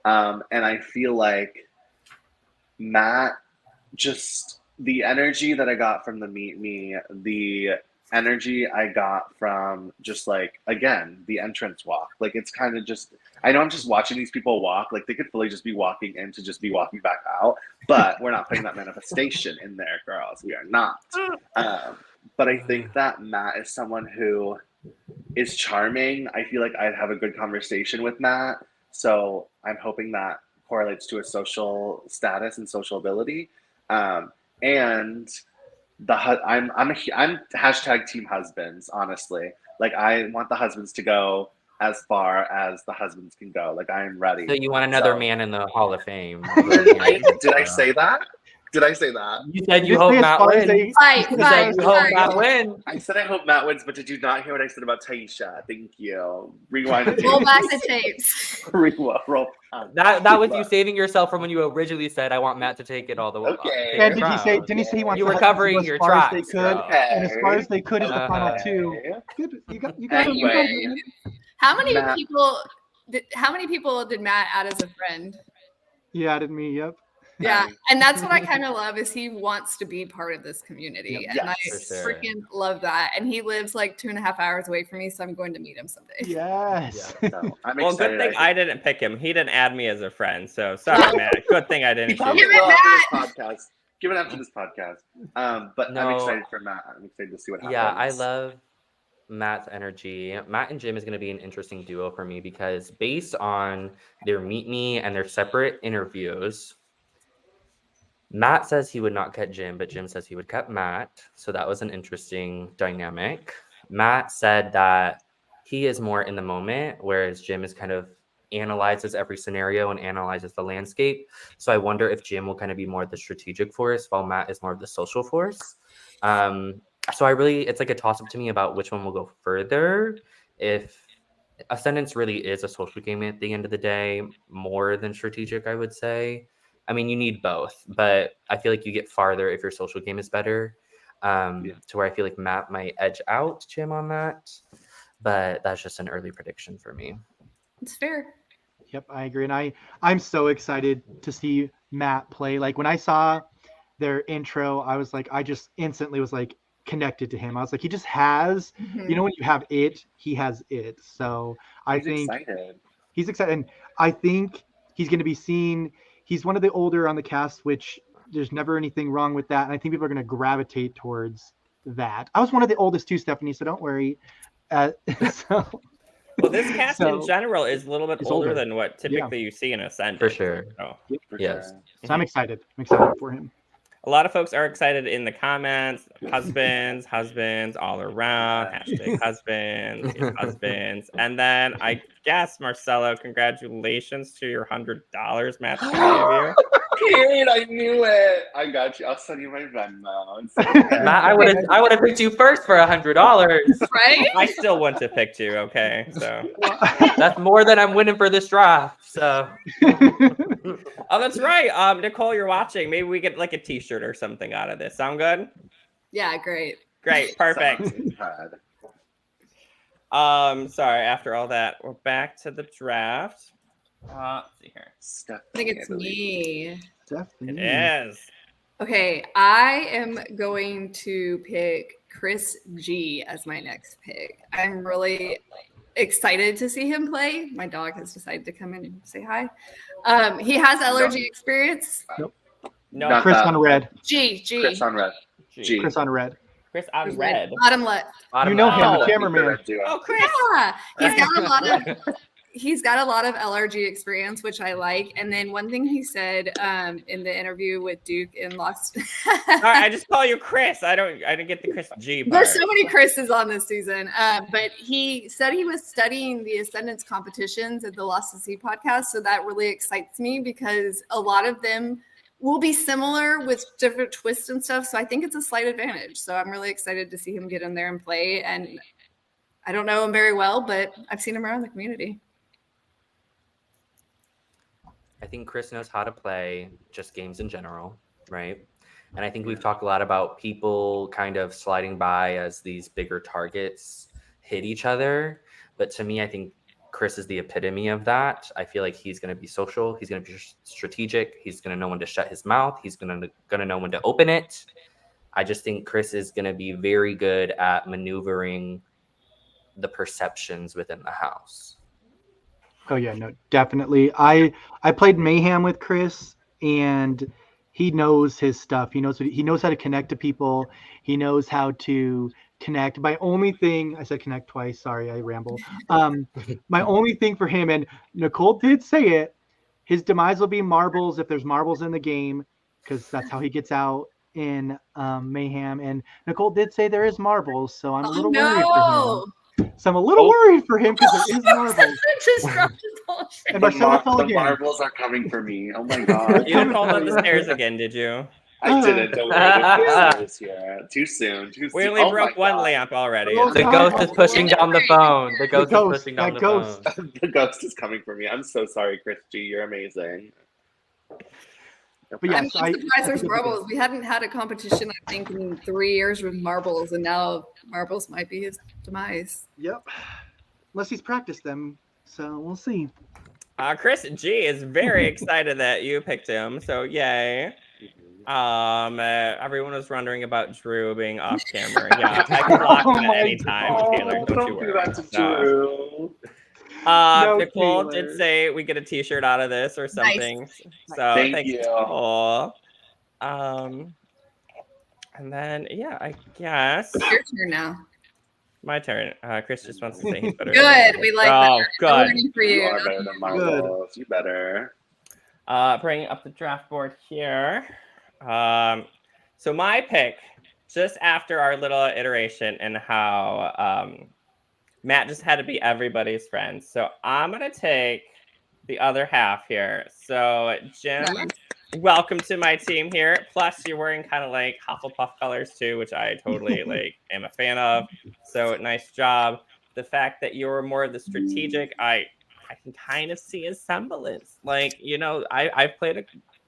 And I feel like Matt, just the energy that I got from the Meet Me, the energy I got from just like, again, the entrance walk. Like, it's kind of just, I know I'm just watching these people walk. Like, they could fully just be walking in to just be walking back out, but we're not putting that manifestation in there, girls. We are not. But I think that Matt is someone who is charming. I feel like I'd have a good conversation with Matt. So I'm hoping that correlates to a social status and social ability. And I'm hashtag team husbands, honestly. Like, I want the husbands to go as far as the husbands can go. Like, I am ready. So you want another man in the Hall of Fame? Did I say that? Did I say that? You said you Just hope say as Matt far as wins. they- Fight, You said fight, you hope fight. Matt wins. I said I hope Matt wins, but did you not hear what I said about Taisha? Thank you. Rewind the Roll back tapes. the tapes. Roll back. That was you saving yourself from when you originally said, "I want Matt to take it all the way." Okay. take And the didn't he say? crown." Didn't he say he wants You the were husbands to covering go as your far as tracks, they could, bro. and as far as they could at the final Okay. 2? Good. You got it. Anyway. How many Matt. people did Matt add as a friend? Yeah, added me. Yep. Yeah, and that's what I kind of love is he wants to be part of this community, Yep. and Yes. I For sure. freaking love that. And he lives like 2.5 hours away from me, so I'm going to meet him someday. Yes. So I'm Well, excited. good thing I didn't pick him. He didn't add me as a friend. So sorry, Matt. Good thing I He didn't probably choose. Give it will after Matt. this podcast. Give it after this podcast. But I'm No. excited for Matt. I'm excited to see what happens. Yeah, I love Matt's energy. Matt and Jim is going to be an interesting duo for me because based on their Meet Me and their separate interviews, Matt says he would not cut Jim, but Jim says he would cut Matt. So that was an interesting dynamic. Matt said that he is more in the moment, whereas Jim is kind of analyzes every scenario and analyzes the landscape. So I wonder if Jim will kind of be more the strategic force while Matt is more of the social force. So it's like a toss up to me about which one will go further. If Ascendance really is a social game at the end of the day, more than strategic, I would say. I mean, you need both, but I feel like you get farther if your social game is better. To where I feel like Matt might edge out Jim on that, but that's just an early prediction for me. It's fair. Yep, I agree. And I'm so excited to see Matt play. Like, when I saw their intro, I was like, I just instantly was like connected to him. I was like, he just has, you know, when you have it, he has it. So I think he's excited. And I think he's going to be seen. He's one of the older on the cast, which there's never anything wrong with that. And I think people are going to gravitate towards that. I was one of the oldest too, Stephanie, so don't worry. Well, this cast in general is a little bit older than what typically you see in Ascendance. For sure. So. Yes. So I'm excited. I'm excited for him. A lot of folks are excited in the comments. Husbands all around. Hashtag husbands. And then I guest, Marcelo. Congratulations to your $100 match we gave you. Kate, I knew it. I got you. I'll send you my Venmo. It's okay. Matt, I would have picked you first for $100. Right? I still want to pick you, okay? So That's more than I'm winning for this draft. So oh, that's right. Nicole, you're watching. Maybe we get like a t-shirt or something out of this. Sound good? Yeah, great. Great, perfect. Sounds good. Sorry, after all that, we're back to the draft. Let's see here. I think it's me. It is. Okay, I am going to pick Chris G as my next pick. I'm really excited to see him play. My dog has decided to come in and say hi. He has allergy experience. No, Chris on red. G. Chris on red. G. Chris on red. Chris on red. Bottom left. You know him, Oh. the cameraman. Oh, Chris. Yeah, he's got a lot of LRG experience, which I like. And then one thing he said in the interview with Duke in Lost. All right, I just call you Chris. I didn't get the Chris G part. There's so many Chris's on this season. But he said he was studying the Ascendance competitions at the Lost to Sea podcast. So that really excites me because a lot of them will be similar with different twists and stuff. So I think it's a slight advantage. So I'm really excited to see him get in there and play. And I don't know him very well, but I've seen him around the community. I think Chris knows how to play just games in general, right? And I think we've talked a lot about people kind of sliding by as these bigger targets hit each other. But to me, I think Chris is the epitome of that. I feel like he's going to be social. He's going to be strategic. He's going to know when to shut his mouth. He's going to know when to open it. I just think Chris is going to be very good at maneuvering the perceptions within the house. Oh yeah, no, definitely. I played Mayhem with Chris, and he knows his stuff. He knows how to connect to people. He knows how to connect. My only thing, I said connect twice. Sorry, I ramble. My only thing for him, and Nicole did say it, his demise will be marbles if there's marbles in the game, because that's how he gets out in Mayhem. And Nicole did say there is marbles, so I'm a little worried for him. So I'm a little worried for him because there is marbles. And Marcelo fell The again. marbles are coming for me. Oh my god. You didn't fall down the stairs again, did you? I didn't. Don't worry. There's here. Too soon. We only broke one lamp already. Oh, The ghost is pushing down the phone. The ghost is pushing down the phone. The ghost is coming for me. I'm so sorry, Chris G. You're amazing. But yes, I'm surprised there's marbles. We hadn't had a competition, I think, in 3 years with marbles, and now marbles might be his demise. Yep. Unless he's practiced them, so we'll see. Chris G is very excited that you picked him, so yay. Everyone was wondering about Drew being off camera. Yeah, I can block him at any time, Taylor. Don't you worry. Do that to Drew. No, Nicole Taylor. did say we get a t-shirt out of this or something. Nice. So Thank thanks, you. Nicole. And then yeah, I guess Your turn now. my turn. Chris just wants to say he's better. Good. We like Oh, that. good. I'm rooting for You you. are better than marbles. You better. Bringing up the draft board here. So my pick, just after our little iteration and how Matt just had to be everybody's friend. So I'm going to take the other half here. So Jim, welcome to my team here. Plus you're wearing kind of like Hufflepuff colors too, which I totally am a fan of. So nice job. The fact that you're more of the strategic, I can kind of see a semblance. Like, I've played a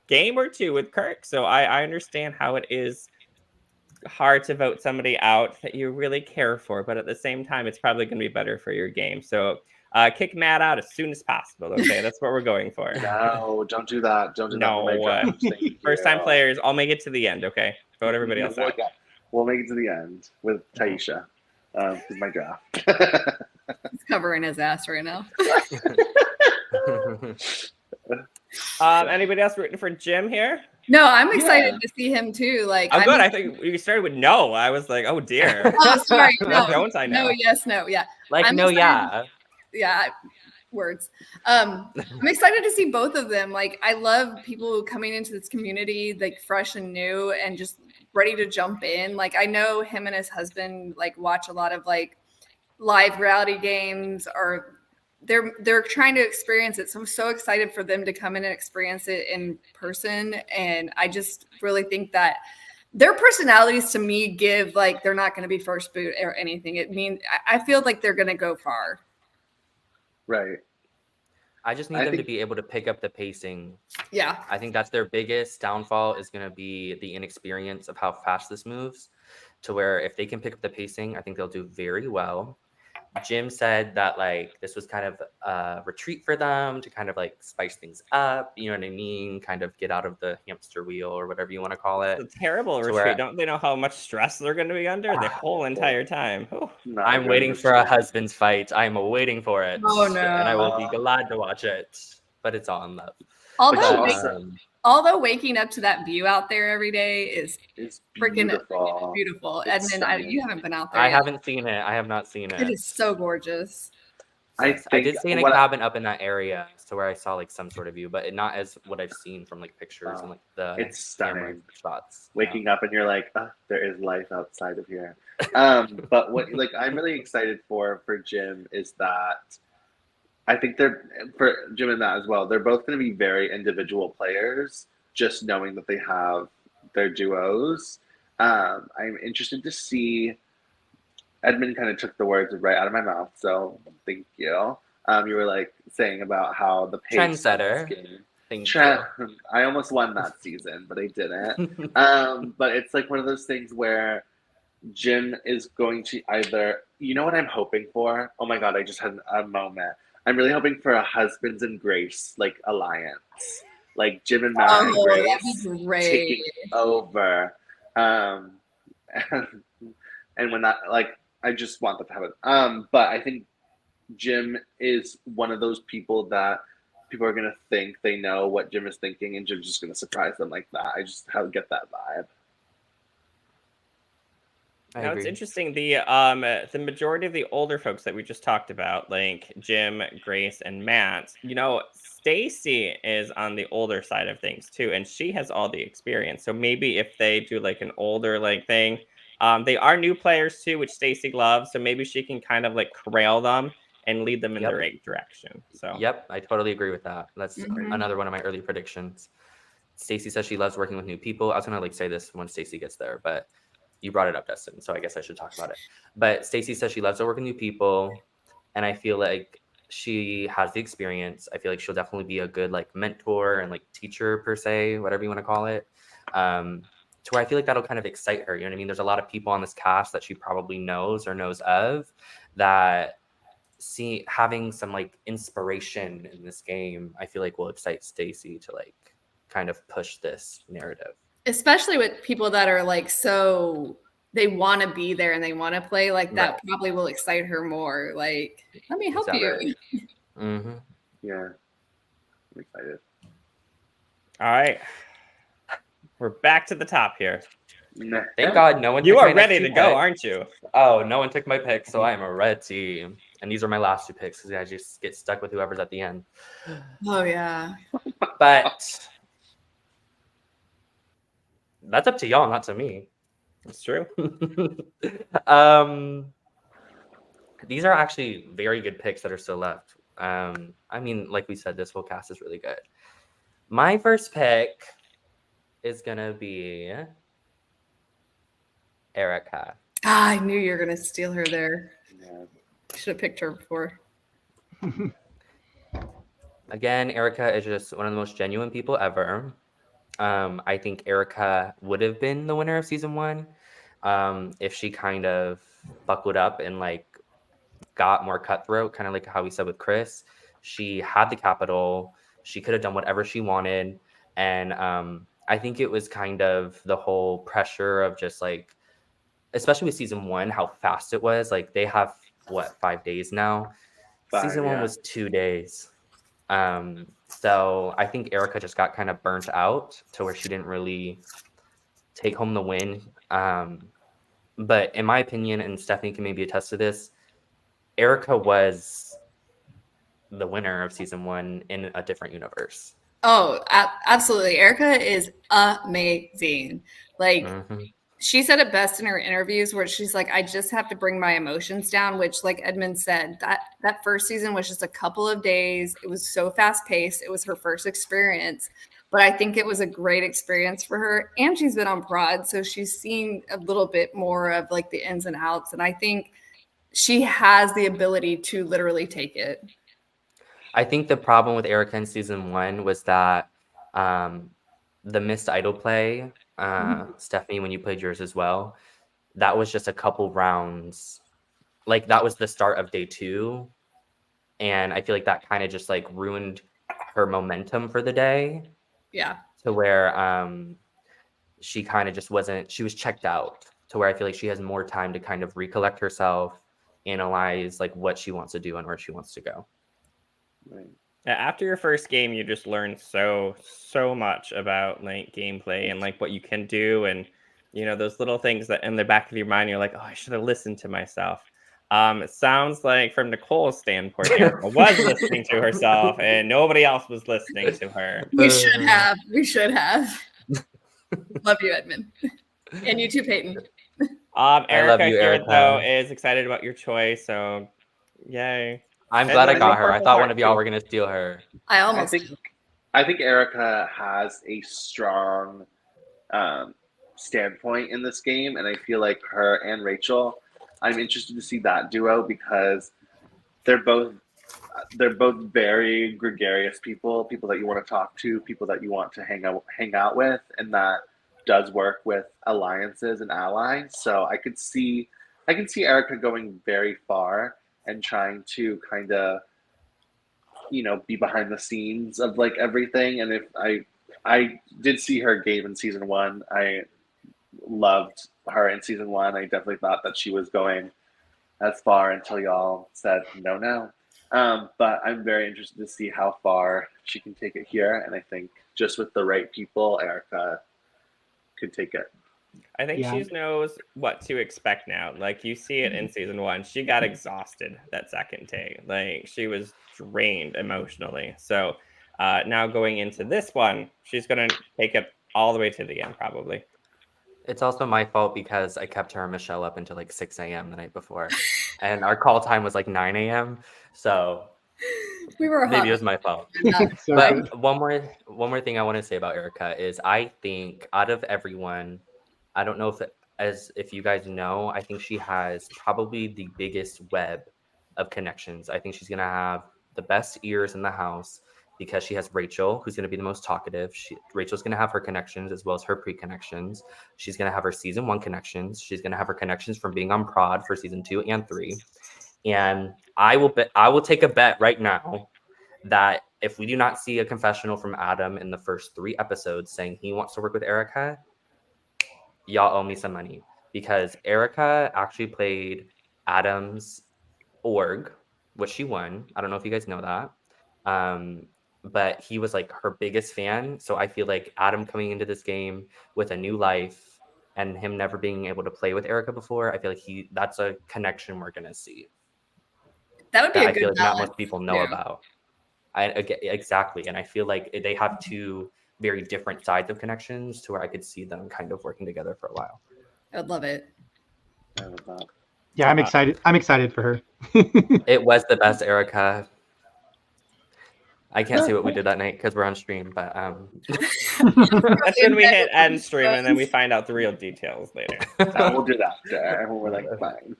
game or two with Kirk, so I understand how it is hard to vote somebody out that you really care for, but at the same time, it's probably going to be better for your game. So kick Matt out as soon as possible. Okay, that's what we're going for. No, don't do that. Don't do No, that. For my draft. Thank you. First-time players, I'll make it to the end. Okay, vote everybody else out. We'll make it to the end with Taisha. Is my draft. He's covering his ass right now. Anybody else rooting for Jim here? No, I'm excited to see him too. Like, I'm good. I think you started with no. I was like, oh dear. Oh, sorry. No, Don't I know? no, yes, no, yeah. Like, I'm no, excited. yeah. Yeah, words. I'm excited to see both of them. Like, I love people coming into this community like fresh and new and just ready to jump in. Like, I know him and his husband like watch a lot of like live reality games or they're trying to experience it. So I'm so excited for them to come in and experience it in person. And I just really think that their personalities to me give like they're not going to be first boot or anything. It means I feel like they're going to go far. Right. I just need them to be able to pick up the pacing. Yeah. I think that's their biggest downfall is going to be the inexperience of how fast this moves, to where if they can pick up the pacing, I think they'll do very well. Jim said that like this was kind of a retreat for them to kind of like spice things up, you know what I mean? Kind of get out of the hamster wheel or whatever you want to call it. It's a terrible retreat. Don't they know how much stress they're going to be under the whole entire time? I'm waiting for a husband's fight. I'm waiting for it. Oh no! And I will be glad to watch it. But it's all in love. Although waking up to that view out there every day is freaking beautiful. Edmund, you haven't been out there yet. Haven't seen it. I have not seen it. It is so gorgeous. I did stay in a cabin up in that area to where I saw like some sort of view, but not as what I've seen from like pictures and like the it's stunning shots. Waking up and you're like, oh, there is life outside of here. But what like I'm really excited for Jim is that I think they're for Jim and Matt as well. They're both going to be very individual players, just knowing that they have their duos. I'm interested to see. Edmund kind of took the words right out of my mouth, so thank you. You were like saying about how the pace trendsetter. I almost won that season, but I didn't. But it's like one of those things where Jim is going to either, you know what I'm hoping for? Oh my God, I just had a moment. I'm really hoping for a Husbands and Grace like alliance, like Jim and Matt and Grace taking over. And when that like, I just want that to happen. But I think Jim is one of those people that people are gonna think they know what Jim is thinking, and Jim's just gonna surprise them like that. I just get that vibe. Now it's interesting. The majority of the older folks that we just talked about, like Jim, Grace, and Matt, you know, Stacy is on the older side of things too, and she has all the experience. So maybe if they do like an older like thing, they are new players too, which Stacy loves. So maybe she can kind of like corral them and lead them in the right direction. So I totally agree with that. That's another one of my early predictions. Stacy says she loves working with new people. I was gonna like say this when Stacy gets there, but you brought it up, Dustin, so I guess I should talk about it. But Stacy says she loves to work with new people, and I feel like she has the experience. I feel like she'll definitely be a good like mentor and like teacher per se, whatever you want to call it. To where I feel like that'll kind of excite her. You know what I mean? There's a lot of people on this cast that she probably knows or knows of that having some like inspiration in this game, I feel like will excite Stacy to like kind of push this narrative. Especially with people that are like, so they want to be there and they want to play like that probably will excite her more. Like, let me help you. Mm-hmm. Yeah. I'm excited. All right. We're back to the top here. Thank God no one You are ready to go, aren't you? Oh, no one took my pick, so I am ready. And these are my last two picks because I just get stuck with whoever's at the end. Oh, yeah. But that's up to y'all, not to me. That's true. These are actually very good picks that are still left. I mean, like we said, this whole cast is really good. My first pick is going to be Erica. I knew you were going to steal her there. Yeah. Should have picked her before. Again, Erica is just one of the most genuine people ever. I think Erica would have been the winner of season 1 if she kind of buckled up and like got more cutthroat, kind of like how we said with Chris. She had the capital. She could have done whatever she wanted. And I think it was kind of the whole pressure of just like, especially with season 1, how fast it was. Like they have, 5 days now? Season 1 was 2 days. So I think Erica just got kind of burnt out to where she didn't really take home the win. But in my opinion, and Stephanie can maybe attest to this, Erica was the winner of season 1 in a different universe. Oh, absolutely. Erica is amazing. Like she said it best in her interviews where she's like, I just have to bring my emotions down, which like Edmund said, that first season was just a couple of days. It was so fast paced. It was her first experience, but I think it was a great experience for her. And she's been on prod, so she's seen a little bit more of like the ins and outs. And I think she has the ability to literally take it. I think the problem with Erica in season 1 was that the missed idol play, Stephanie, when you played yours as well, that was just a couple rounds. Like that was the start of day 2. And I feel like that kind of just like ruined her momentum for the day. Yeah. To where she kind of just wasn't, she was checked out, to where I feel like she has more time to kind of recollect herself, analyze like what she wants to do and where she wants to go. Right. After your first game, you just learn so much about like gameplay and like what you can do, and you know those little things that in the back of your mind you're like, oh, I should have listened to myself. It sounds like from Nicole's standpoint, Erica was listening to herself and nobody else was listening to her. We should have. We should have. Love you, Edmund. And you too, Peyton. Erica you, here, Erica. though, is excited about your choice, so yay. I'm glad I got her. I thought one of y'all were going to steal her. I think Erica has a strong standpoint in this game, and I feel like her and Rachel, I'm interested to see that duo because they're both very gregarious people that you want to talk to, people that you want to hang out with, and that does work with alliances and allies. So I can see Erica going very far and trying to kind of, you know, be behind the scenes of like everything. And if I did see her game in season 1, I loved her in season 1. I definitely thought that she was going as far until y'all said no. But I'm very interested to see how far she can take it here. And I think just with the right people, Erica could take it. I think she knows what to expect now. Like you see it in season 1, she got exhausted that second day. Like she was drained emotionally. So now going into this one, she's going to take it all the way to the end, probably. It's also my fault because I kept her and Michelle up until like 6 a.m. the night before. And our call time was like 9 a.m. So maybe it was my fault. But one more thing I want to say about Erica is I think out of everyone, I don't know if you guys know, I think she has probably the biggest web of connections. I think she's going to have the best ears in the house because she has Rachel, who's going to be the most talkative. Rachel's going to have her connections as well as her pre-connections. She's going to have her season 1 connections. She's going to have her connections from being on prod for season 2 and 3. And I will take a bet right now that if we do not see a confessional from Adam in the first 3 episodes saying he wants to work with Erica, y'all owe me some money, because Erica actually played Adam's org, which she won. I don't know if you guys know that. But he was like her biggest fan. So I feel like Adam coming into this game with a new life and him never being able to play with Erica before, I feel like that's a connection we're gonna see. That would be a good I feel like balance. not most people know about. Exactly. And I feel like they have 2 very different sides of connections to where I could see them kind of working together for a while. I would love it. Yeah, I'm excited. I'm excited for her. It was the best, Erica. I can't say what we did that night because we're on stream, but that's when we hit end stream and then we find out the real details later. So we'll do that. We're like, fine.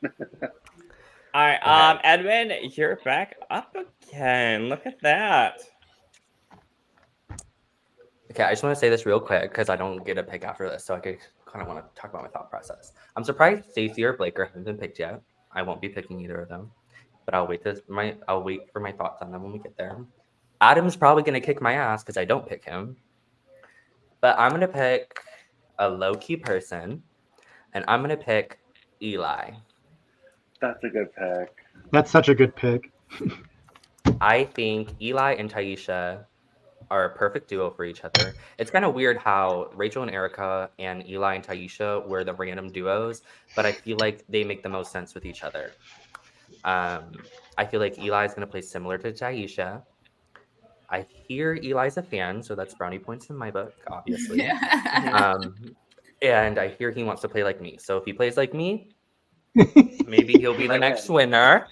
All right, Edmund, you're back up again. Look at that. Okay, I just want to say this real quick because I don't get a pick after this, so I kind of want to talk about my thought process. I'm surprised Stacey or Blaker haven't been picked yet. I won't be picking either of them, but I'll wait for my thoughts on them when we get there. Adam's probably gonna kick my ass because I don't pick him, but I'm gonna pick a low-key person, and I'm gonna pick Eli. That's a good pick. That's such a good pick. I think Eli and Taisha are a perfect duo for each other. It's kind of weird how Rachel and Erica and Eli and Taisha were the random duos, but I feel like they make the most sense with each other. I feel like Eli is going to play similar to Taisha. I hear Eli's a fan, so that's brownie points in my book, obviously. And I hear he wants to play like me. So if he plays like me, maybe he'll be the next winner.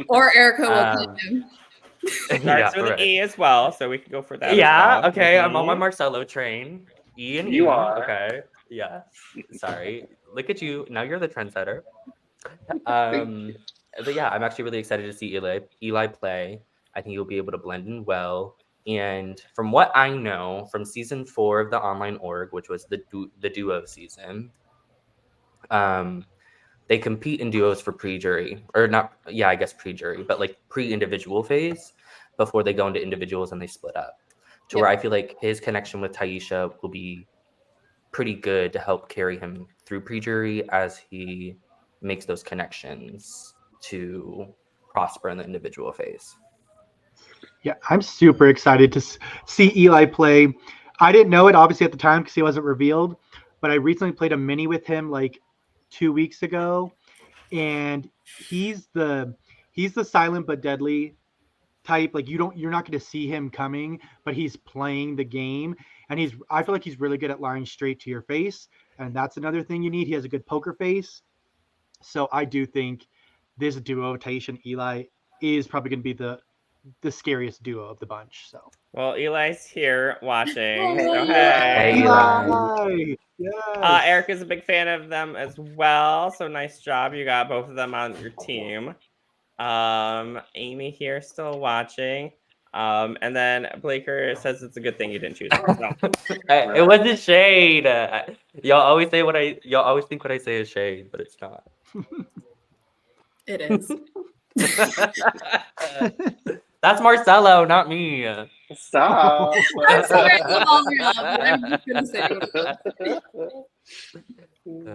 Or Erica will Um, pick him. Starts with an E as well, so we can go for that. Yeah, as well. okay. I'm on my Marcelo train. E and E. You are. Okay. Yes. Sorry. Look at you. Now you're the trendsetter. But yeah, I'm actually really excited to see Eli play. I think he'll be able to blend in well. And from what I know, from season 4 of the online org, which was the duo season, they compete in duos for pre-jury, or not. Yeah, I guess pre-jury, but like pre-individual phase before they go into individuals and they split up. To where I feel like his connection with Taisha will be pretty good to help carry him through pre-jury as he makes those connections to prosper in the individual phase. Yeah, I'm super excited to see Eli play. I didn't know it obviously at the time because he wasn't revealed, but I recently played a mini with him like 2 weeks ago, and he's the silent but deadly type. Like you're not going to see him coming, but he's playing the game, and I feel like he's really good at lying straight to your face, and that's another thing you need. He has a good poker face, so I do think this duo, Taisha and Eli, is probably going to be the scariest duo of the bunch. So Well, Eli's here watching. Hey, So Eli. hey. Hey, Eli, yes. Erica's a big fan of them as well. So nice job. You got both of them on your team. Amy here still watching. And then Blaker says it's a good thing you didn't choose her. So. It wasn't shade. Y'all always think what I say is shade, but it's not. It is. That's Marcelo, not me. Stop. I'm sorry to call you out, but I'm just gonna say it.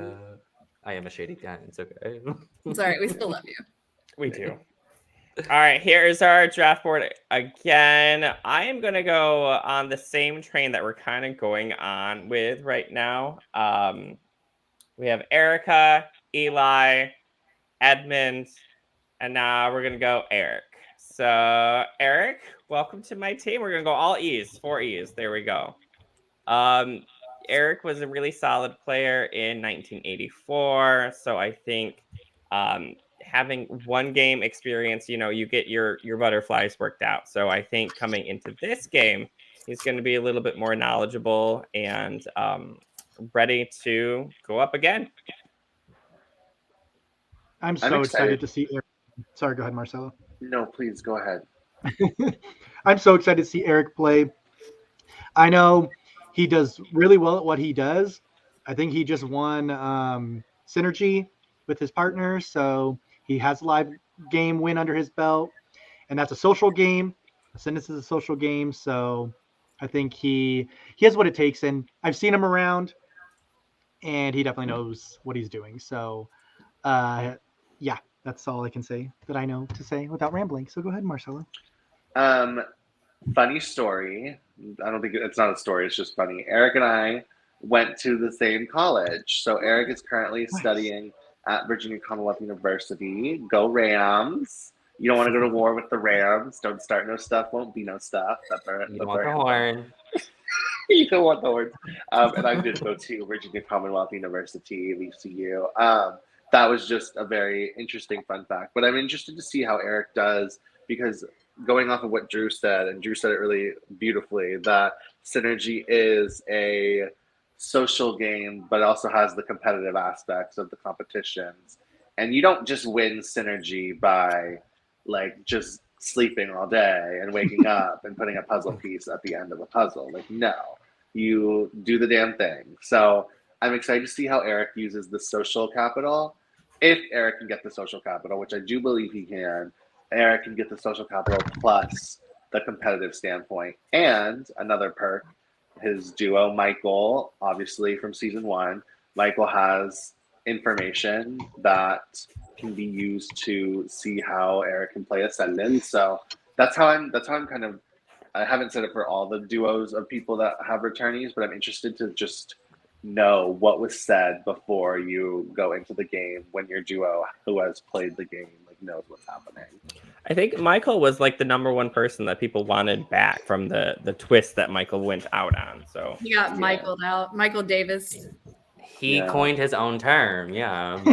I am a shady guy. It's okay. It's all right. We still love you. We do. All right, here's our draft board again. I am going to go on the same train that we're kind of going on with right now. We have Erica, Eli, Edmund, and now we're going to go Eric. So, Eric, welcome to my team. We're going to go all E's, 4 E's. There we go. Eric was a really solid player in 1984, so I think having one game experience, you get your butterflies worked out. So I think coming into this game, he's going to be a little bit more knowledgeable and ready to go up again. I'm so excited to see Eric. Sorry, go ahead, Marcelo. No, please go ahead. I'm so excited to see Eric play. I know he does really well at what he does. I think he just won Synergy with his partner, so he has a live game win under his belt, and that's a social game. Ascendance is a social game, so I think he has what it takes, and I've seen him around, and he definitely knows what he's doing. So, yeah, that's all I can say that I know to say without rambling. So go ahead, Marcelo. Funny story. I don't think it's not a story. It's just funny. Eric and I went to the same college. So Eric is currently studying at Virginia Commonwealth University. Go Rams. You don't want to go to war with the Rams. Don't start no stuff, won't be no stuff. You don't want the horn. You don't want the horn. And I did go to Virginia Commonwealth University, VCU. That was just a very interesting fun fact. But I'm interested to see how Eric does, because going off of what Drew said, and Drew said it really beautifully, that Synergy is a social game, but also has the competitive aspects of the competitions. And you don't just win Synergy by like just sleeping all day and waking up and putting a puzzle piece at the end of a puzzle. Like, no, you do the damn thing. So I'm excited to see how Eric uses the social capital. If Eric can get the social capital, which I do believe he can, Eric can get the social capital plus the competitive standpoint. And another perk, his duo, Michael, obviously from season 1, Michael has information that can be used to see how Eric can play Ascendance. So that's how I'm kind of, I haven't said it for all the duos of people that have returnees, but I'm interested to just know what was said before you go into the game when your duo who has played the game like knows what's happening. I think Michael was like the number one person that people wanted back from the twist that Michael went out on. So He got Michaeled out. Michael Davis. He Yeah. coined his own term. Yeah.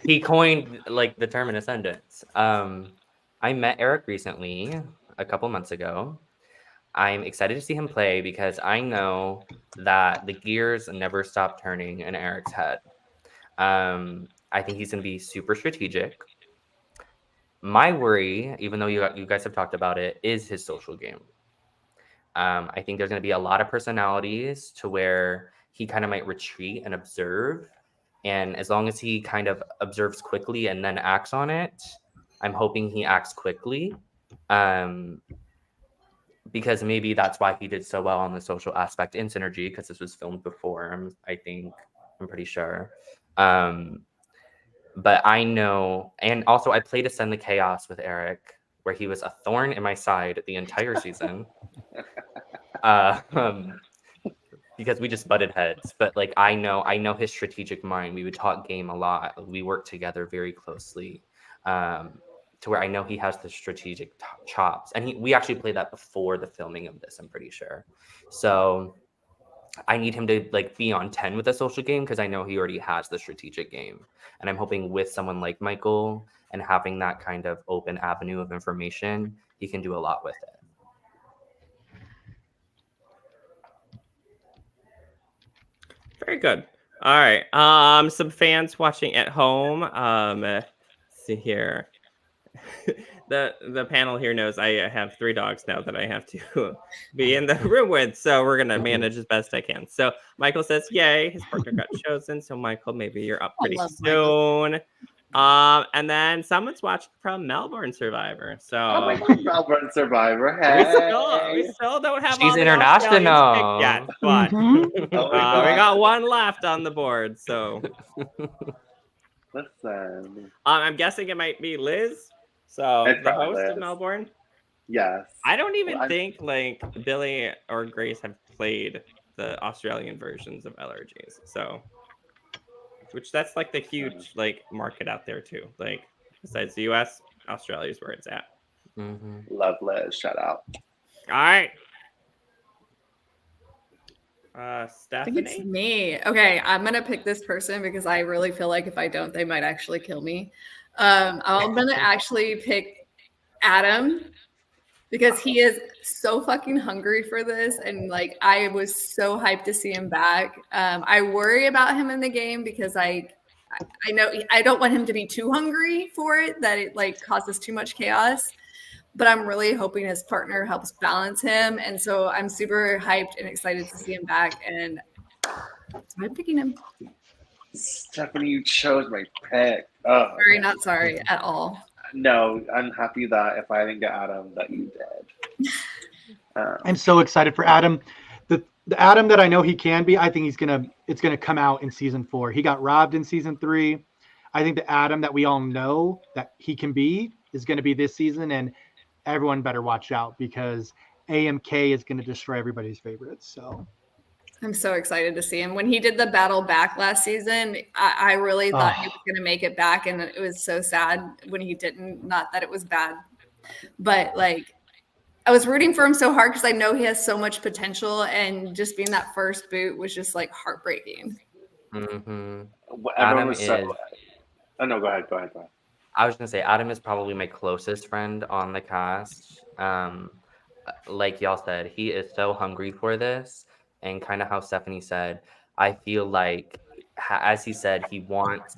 He coined like the term in Ascendance. I met Eric recently, a couple months ago. I'm excited to see him play because I know that the gears never stop turning in Eric's head. I think he's going to be super strategic. My worry, even though you guys have talked about it, is his social game. I think there's going to be a lot of personalities to where he kind of might retreat and observe. And as long as he kind of observes quickly and then acts on it, I'm hoping he acts quickly. Because maybe that's why he did so well on the social aspect in Synergy, because this was filmed before, I'm pretty sure. But I know, and also I played Ascend the Chaos with Eric, where he was a thorn in my side the entire season. Because we just butted heads. But like I know his strategic mind. We would talk game a lot. We worked together very closely. To where I know he has the strategic chops. And we actually played that before the filming of this, I'm pretty sure. So I need him to like be on 10 with the social game because I know he already has the strategic game. And I'm hoping with someone like Michael and having that kind of open avenue of information, he can do a lot with it. Very good. All right. Some fans watching at home. Let's see here. The panel here knows I have 3 dogs now that I have to be in the room with, so we're gonna manage as best I can. So Michael says, "Yay, his partner got chosen." So Michael, maybe you're up pretty soon. And then someone's watching from Melbourne Survivor. So Oh my God, Melbourne Survivor! Hey, we still don't have She's all the international Australians picked yet, but we God. got one left on the board. So Listen, I'm guessing it might be Liz. So It's the probably host of Liz. Melbourne. yes. I don't even Well, think like Billy or Grace have played the Australian versions of LRGs. So, which that's like the huge like market out there too. Like besides the US, Australia is where it's at. Love Liz. Shout out. All right. I Stephanie? think it's me. Okay, I'm gonna pick this person because I really feel like if I don't, they might actually kill me. I'm gonna actually pick Adam because he is so fucking hungry for this, and like I was so hyped to see him back. I worry about him in the game because I know I don't want him to be too hungry for it, that it like causes too much chaos. But I'm really hoping his partner helps balance him. And so I'm super hyped and excited to see him back. And I'm picking him. Stephanie, you chose my pick. Oh, Sorry, not sorry at all. no, I'm happy that if I didn't get Adam, that you did. I'm so excited for Adam. The Adam that I know he can be, I think it's gonna come out in season 4. He got robbed in season 3. I think the Adam that we all know that he can be is gonna be this season, and everyone better watch out because AMK is gonna destroy everybody's favorites. So I'm so excited to see him. When he did the battle back last season, I really thought he was going to make it back. And it was so sad when he didn't. Not that it was bad, but like I was rooting for him so hard because I know he has so much potential. And just being that first boot was just like heartbreaking. Everyone was so. Oh, no, go ahead. I was going to say, Adam is probably my closest friend on the cast. Like y'all said, he is so hungry for this. And kind of how Stephanie said, I feel like, as he said, he wants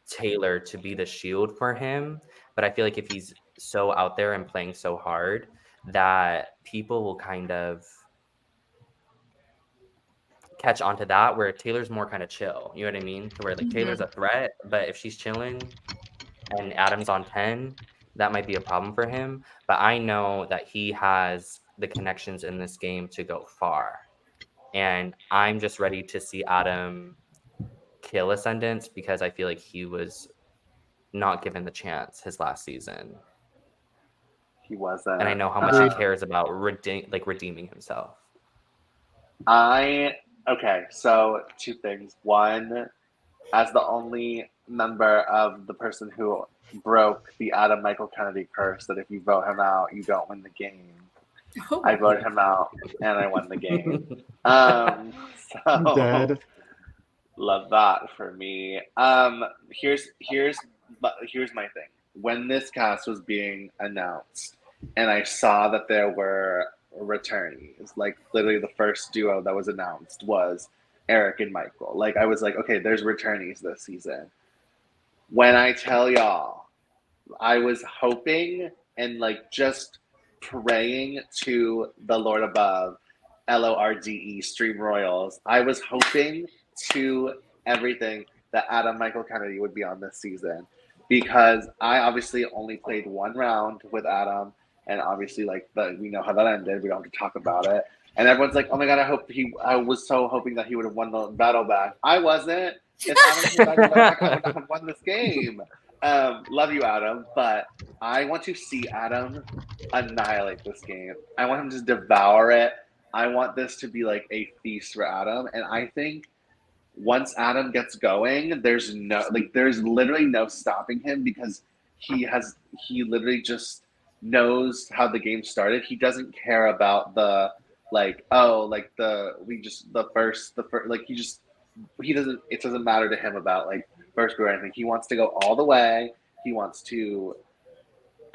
Taylor to be the shield for him. But I feel like if he's so out there and playing so hard, that people will kind of catch onto that, where Taylor's more kind of chill. You know what I mean? To where like Taylor's a threat, but if she's chilling and Adam's on 10, that might be a problem for him. But I know that he has the connections in this game to go far. And I'm just ready to see Adam kill Ascendance because I feel like he was not given the chance his last season. He wasn't. And I know how much he cares about redeeming himself. Okay, so 2 things. One, as the only member of the person who broke the Adam Michael Kennedy curse that if you vote him out, you don't win the game. I voted him out and I won the game. I'm dead. Love that for me. Here's my thing. When this cast was being announced, and I saw that there were returnees, like literally the first duo that was announced was Eric and Michael. Like I was like, okay, there's returnees this season. When I tell y'all, I was hoping and like just praying to the Lord above, LORDE, Stream Royals. I was hoping to everything that Adam Michael Kennedy would be on this season, because I obviously only played one round with Adam, and obviously like we know how that ended. We don't have to talk about it. And everyone's like, "Oh my god, I was so hoping that he would have won the battle back." I wasn't. If Adam came back to battle back, I would not have won this game. Love you, Adam, but I want to see Adam annihilate this game. I want him to just devour it. I want this to be like a feast for Adam, and I think once Adam gets going, there's literally no stopping him, because he literally just knows how the game started. He doesn't care about the it doesn't matter to him about like first brew or anything. He wants to go all the way.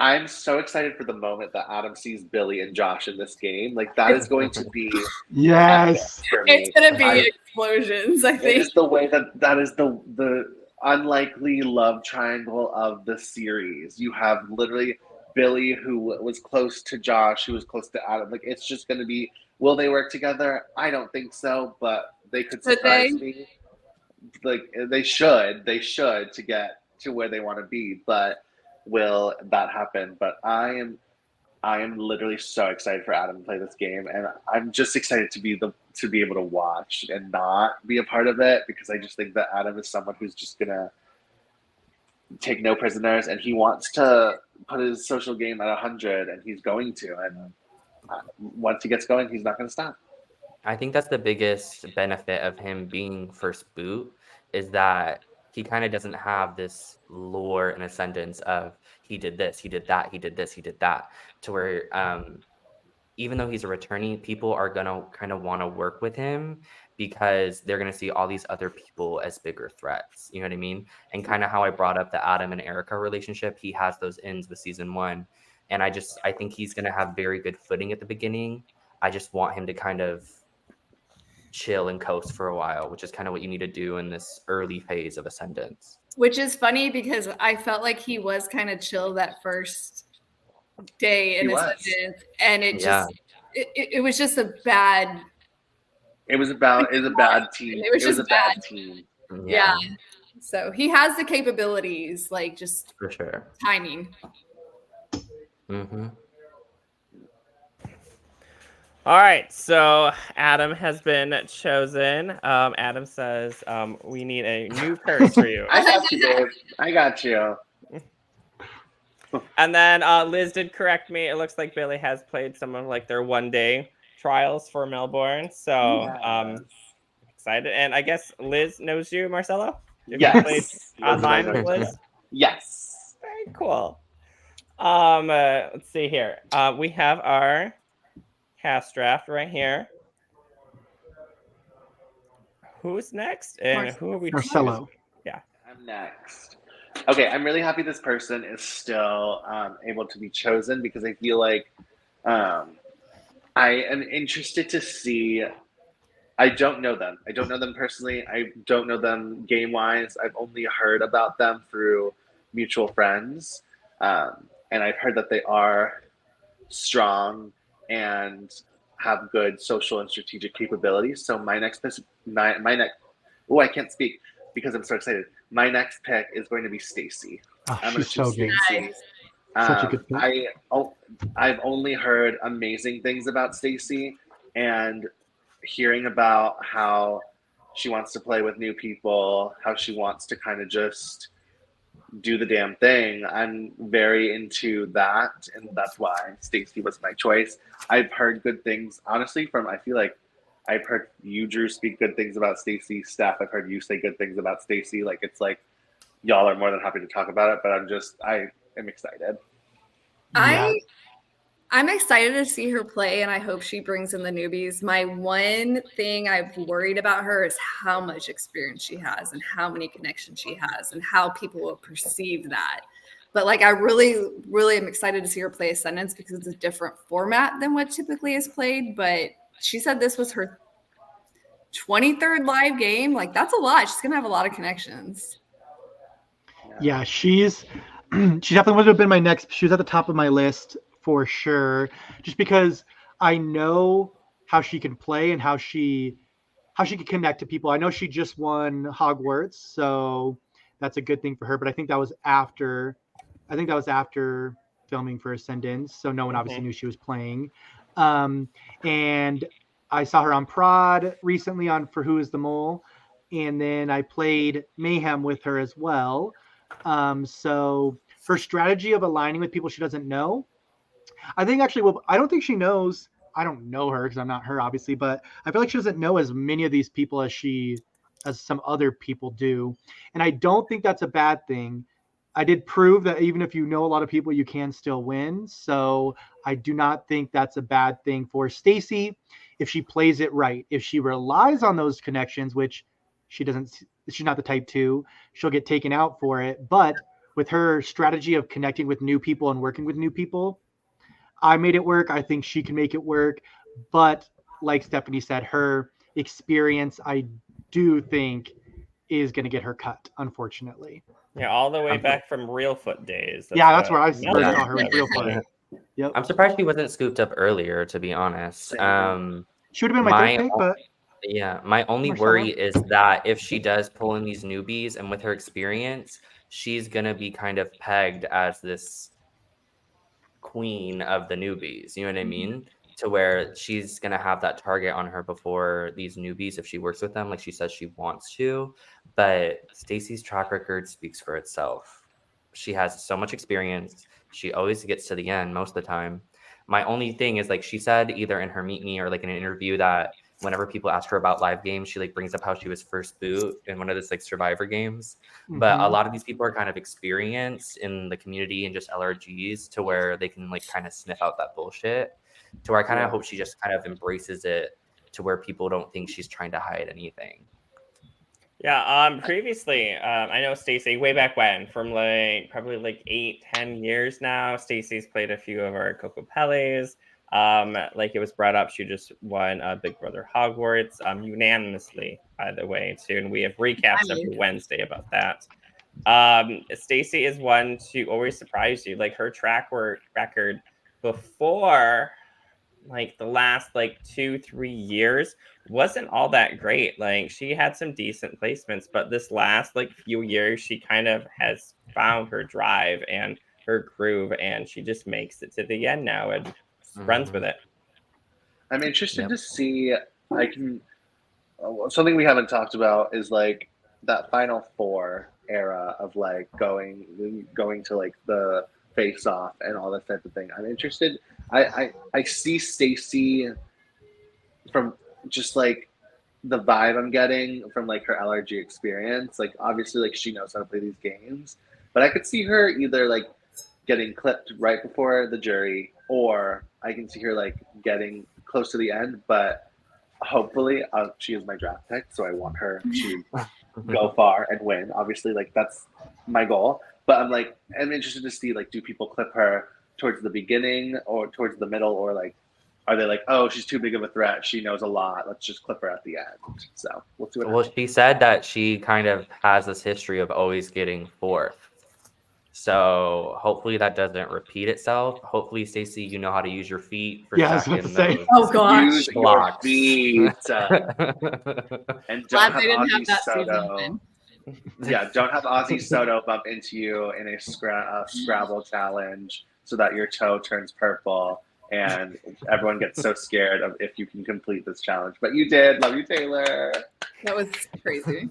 I'm so excited for the moment that Adam sees Billy and Josh in this game. Like that is going to be Yes. epic for me. It's gonna be explosions, I It think. is the way that is the unlikely love triangle of the series. You have literally Billy, who was close to Josh, who was close to Adam. Like it's just going to be. Will they work together? I don't think so, but they could surprise me. Like they should to get to where they want to be. But will that happen? But I am literally so excited for Adam to play this game, and I'm just excited to be able to watch and not be a part of it, because I just think that Adam is someone who's just gonna take no prisoners, and he wants to put his social game at 100, and he's going to. And once he gets going, he's not going to stop. I think that's the biggest benefit of him being first boot, is that he kind of doesn't have this lore and ascendance of he did this, he did that, he did this, he did that, to where even though he's a returnee, people are going to kind of want to work with him because they're going to see all these other people as bigger threats. You know what I mean? And kind of how I brought up the Adam and Erica relationship, he has those ends with season 1. And I think he's going to have very good footing at the beginning. I just want him to kind of chill and coast for a while, which is kind of what you need to do in this early phase of Ascendance. Which is funny because I felt like he was kind of chill that first day in Ascendance, and it just it was just a bad. It was a bad team. It was a bad team. Yeah. So he has the capabilities, like just for sure timing. Mm-hmm. All right, so Adam has been chosen. Adam says we need a new purse for you. I got you, babe. I got you. And then Liz did correct me. It looks like Billy has played some of like their one-day trials for Melbourne. So excited. And I guess Liz knows you, Marcelo? You've played online with Liz? Yes. Very cool. Let's see here. We have our cast draft right here. Who's next? And who are we Marcelo. choosing? Yeah. I'm next. Okay, I'm really happy this person is still able to be chosen, because I feel like I am interested to see. I don't know them. I don't know them personally. I don't know them game-wise. I've only heard about them through mutual friends. And I've heard that they are strong and have good social and strategic capabilities. So my next, I can't speak because I'm so excited. My next pick is going to be Stacy. Oh, I'm going to she's so choose good. Stacy. Such a good pick. I've only heard amazing things about Stacy, and hearing about how she wants to play with new people, how she wants to kind of just do the damn thing. I'm very into that, and that's why Stacy was my choice. I've heard good things, honestly, I feel like I've heard you, Drew, speak good things about Stacy. Steph, I've heard you say good things about Stacy. Like, it's like y'all are more than happy to talk about it, but I am excited. I'm excited to see her play, and I hope she brings in the newbies. My one thing I've worried about her is how much experience she has and how many connections she has and how people will perceive that. But like, I really, really am excited to see her play Ascendance because it's a different format than what typically is played. But she said this was her 23rd live game. Like, that's a lot. She's going to have a lot of connections. Yeah, she's she definitely would have been my next. She was at the top of my list for sure, just because I know how she can play and how she can connect to people. I know she just won Hogwarts, so that's a good thing for her. But I think that was after filming for Ascendance, so no one obviously knew she was playing. And I saw her on Prod recently on For Who Is the Mole, and then I played Mayhem with her as well. So her strategy of aligning with people she doesn't know, I think actually, well, I don't think she knows. I don't know her because I'm not her, obviously, but I feel like she doesn't know as many of these people as some other people do. And I don't think that's a bad thing. I did prove that even if you know a lot of people, you can still win. So I do not think that's a bad thing for Stacy if she plays it right. If she relies on those connections, which she doesn't, she's not the type to, she'll get taken out for it. But with her strategy of connecting with new people and working with new people, I made it work. I think she can make it work. But like Stephanie said, her experience, I do think, is going to get her cut, unfortunately. Yeah, all the way back from Real Foot days. That's where I first saw her with Real Foot. Yep. I'm surprised she wasn't scooped up earlier, to be honest. She would have been my third pick, but yeah, my only worry is that if she does pull in these newbies and with her experience, she's gonna be kind of pegged as this queen of the newbies. You know what I mean? To where she's gonna have that target on her before these newbies if she works with them, like she says she wants to. But Stacy's track record speaks for itself. She has so much experience. She always gets to the end most of the time. My only thing is, like she said, either in her Meet Me or like in an interview, that whenever people ask her about live games, she like brings up how she was first boot in one of those like Survivor games. But a lot of these people are kind of experienced in the community and just LRGs to where they can like kind of sniff out that bullshit. To where I kind of hope she just kind of embraces it to where people don't think she's trying to hide anything. Yeah, previously, I know Stacy way back when, from like probably like 8-10 years now. Stacy's played a few of our Coco Pelés. Like it was brought up, she just won Big Brother Hogwarts unanimously, by the way, too. And we have recaps every Wednesday about that. Stacy is one to always surprise you. Like her track record before like the last like 2-3 years wasn't all that great. Like she had some decent placements, but this last like few years she kind of has found her drive and her groove, and she just makes it to the end now and runs with it. I'm interested to see. Something we haven't talked about is like that Final Four era of like going to like the face off and all that type of thing. I'm interested. I see Stacy from just like the vibe I'm getting from like her LRG experience. Like obviously like she knows how to play these games, but I could see her either like getting clipped right before the jury, or I can see her like getting close to the end. But hopefully she is my draft pick, so I want her to go far and win. Obviously, like that's my goal. But I'm interested to see like, do people clip her towards the beginning or towards the middle, or like are they like, oh, she's too big of a threat, she knows a lot, let's just clip her at the end. So we'll see what happens. She said that she kind of has this history of always getting fourth. So hopefully that doesn't repeat itself. Hopefully, Stacy, you know how to use your feet for stacking those. Oh gosh, use your feet. And don't have Ozzy Soto. Yeah, don't have Ozzy Soto bump into you in a Scrabble challenge so that your toe turns purple and everyone gets so scared of if you can complete this challenge. But you did. Love you, Taylor. That was crazy.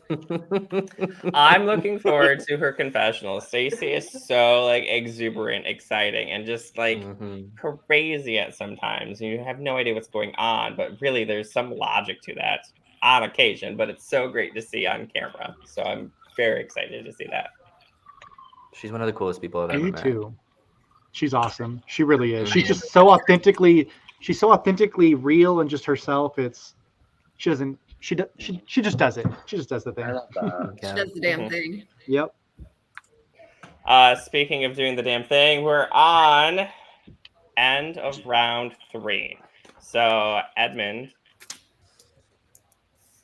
I'm looking forward to her confessional. Stacy is so like exuberant, exciting, and just like crazy at sometimes. You have no idea what's going on, but really there's some logic to that on occasion. But it's so great to see on camera. So I'm very excited to see that. She's one of the coolest people I've ever met. Me too. she's awesome. She really is. She's just so authentically real and just herself. She just does it. She just does the thing. I love that. She does the damn thing. Yep. Speaking of doing the damn thing, we're on end of round 3. So Edmund,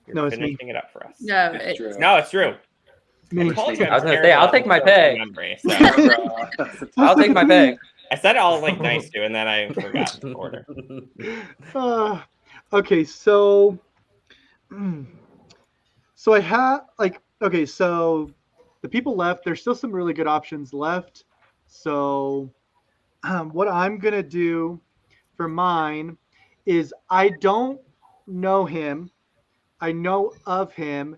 you're it's me. finishing it up for us. No, It's true. No, it's Drew. Me. I told you I was gonna I'm say, I'll terrible take my at short-term pick. memory, so. I'll take my pick. I said it all like nice to, and then I forgot the order. Okay, so I have so the people left. There's still some really good options left. So what I'm gonna do for mine is I don't know him. I know of him,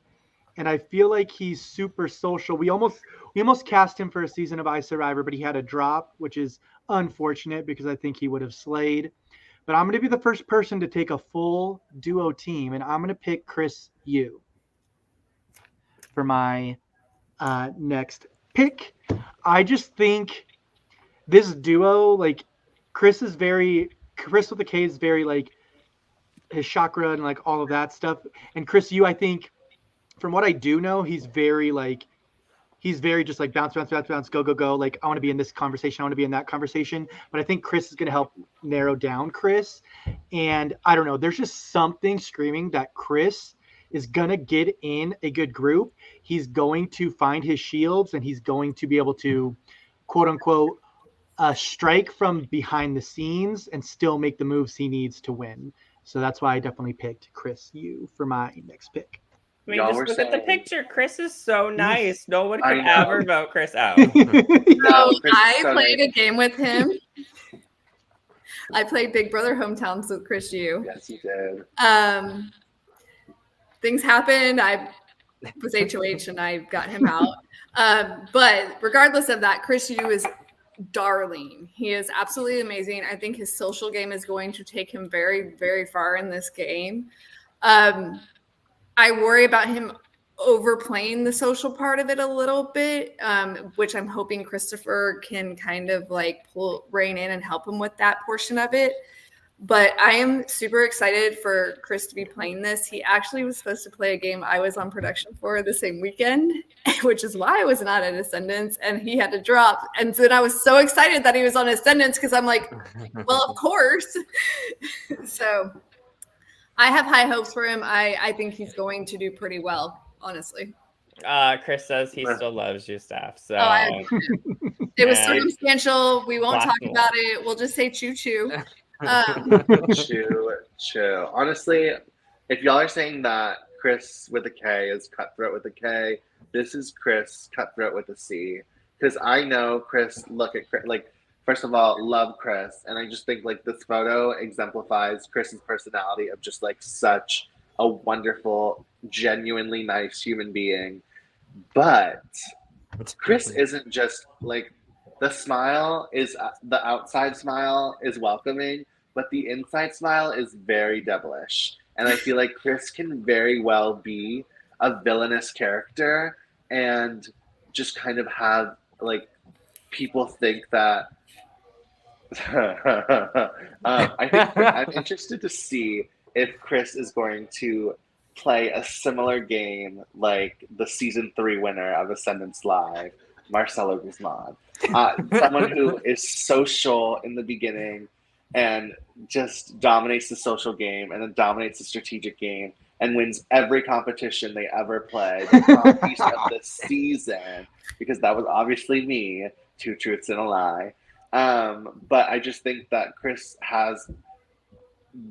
and I feel like he's super social. We almost cast him for a season of iSurvivor, but he had a drop, which is unfortunate because I think he would have slayed. But I'm going to be the first person to take a full duo team, and I'm going to pick Chris Yu for my next pick. I just think this duo, like Chris with the K is very like his chakra and like all of that stuff. And Chris Yu, I think from what I do know, he's very just like bounce, go. Like, I want to be in this conversation. I want to be in that conversation. But I think Chris is going to help narrow down Chris. And I don't know, there's just something screaming that Chris is going to get in a good group. He's going to find his shields and he's going to be able to, quote unquote, strike from behind the scenes and still make the moves he needs to win. So that's why I definitely picked Chris Yu for my next pick. I mean, Y'all just were look at the saying- picture. Chris is so nice. No one could I know. ever vote Chris out. So Chris is I so played nice. a game with him. I played Big Brother Hometowns with Chris Yu. Yes, you did. Things happened. I was HOH and I got him out. But regardless of that, Chris Yu is darling. He is absolutely amazing. I think his social game is going to take him very, very far in this game. I worry about him overplaying the social part of it a little bit, which I'm hoping Christopher can kind of like rein in and help him with that portion of it. But I am super excited for Chris to be playing this. He actually was supposed to play a game I was on production for the same weekend, which is why I was not at Ascendance, and he had to drop. And then I was so excited that he was on Ascendance because I'm like, well, of course. So I have high hopes for him. I think he's going to do pretty well, honestly. Chris says he still loves you, Steph. So It was circumstantial. We won't Black talk and about it. We'll just say choo-choo. Chill. Honestly, if y'all are saying that Chris with a K is Cutthroat with a K, this is Chris Cutthroat with a C. Because I know Chris, look at Chris, like, first of all, love Chris. And I just think like this photo exemplifies Chris's personality of just like such a wonderful, genuinely nice human being. But Chris isn't just like, the smile is, the outside smile is welcoming, but the inside smile is very devilish. And I feel like Chris can very well be a villainous character and just kind of have like people think that I think I'm interested to see if Chris is going to play a similar game like the season 3 winner of Ascendance Live, Marcelo Guzman. Someone who is social in the beginning and just dominates the social game and then dominates the strategic game and wins every competition they ever play. The competition of the season, because that was obviously me, 2 truths and a lie. But I just think that Chris has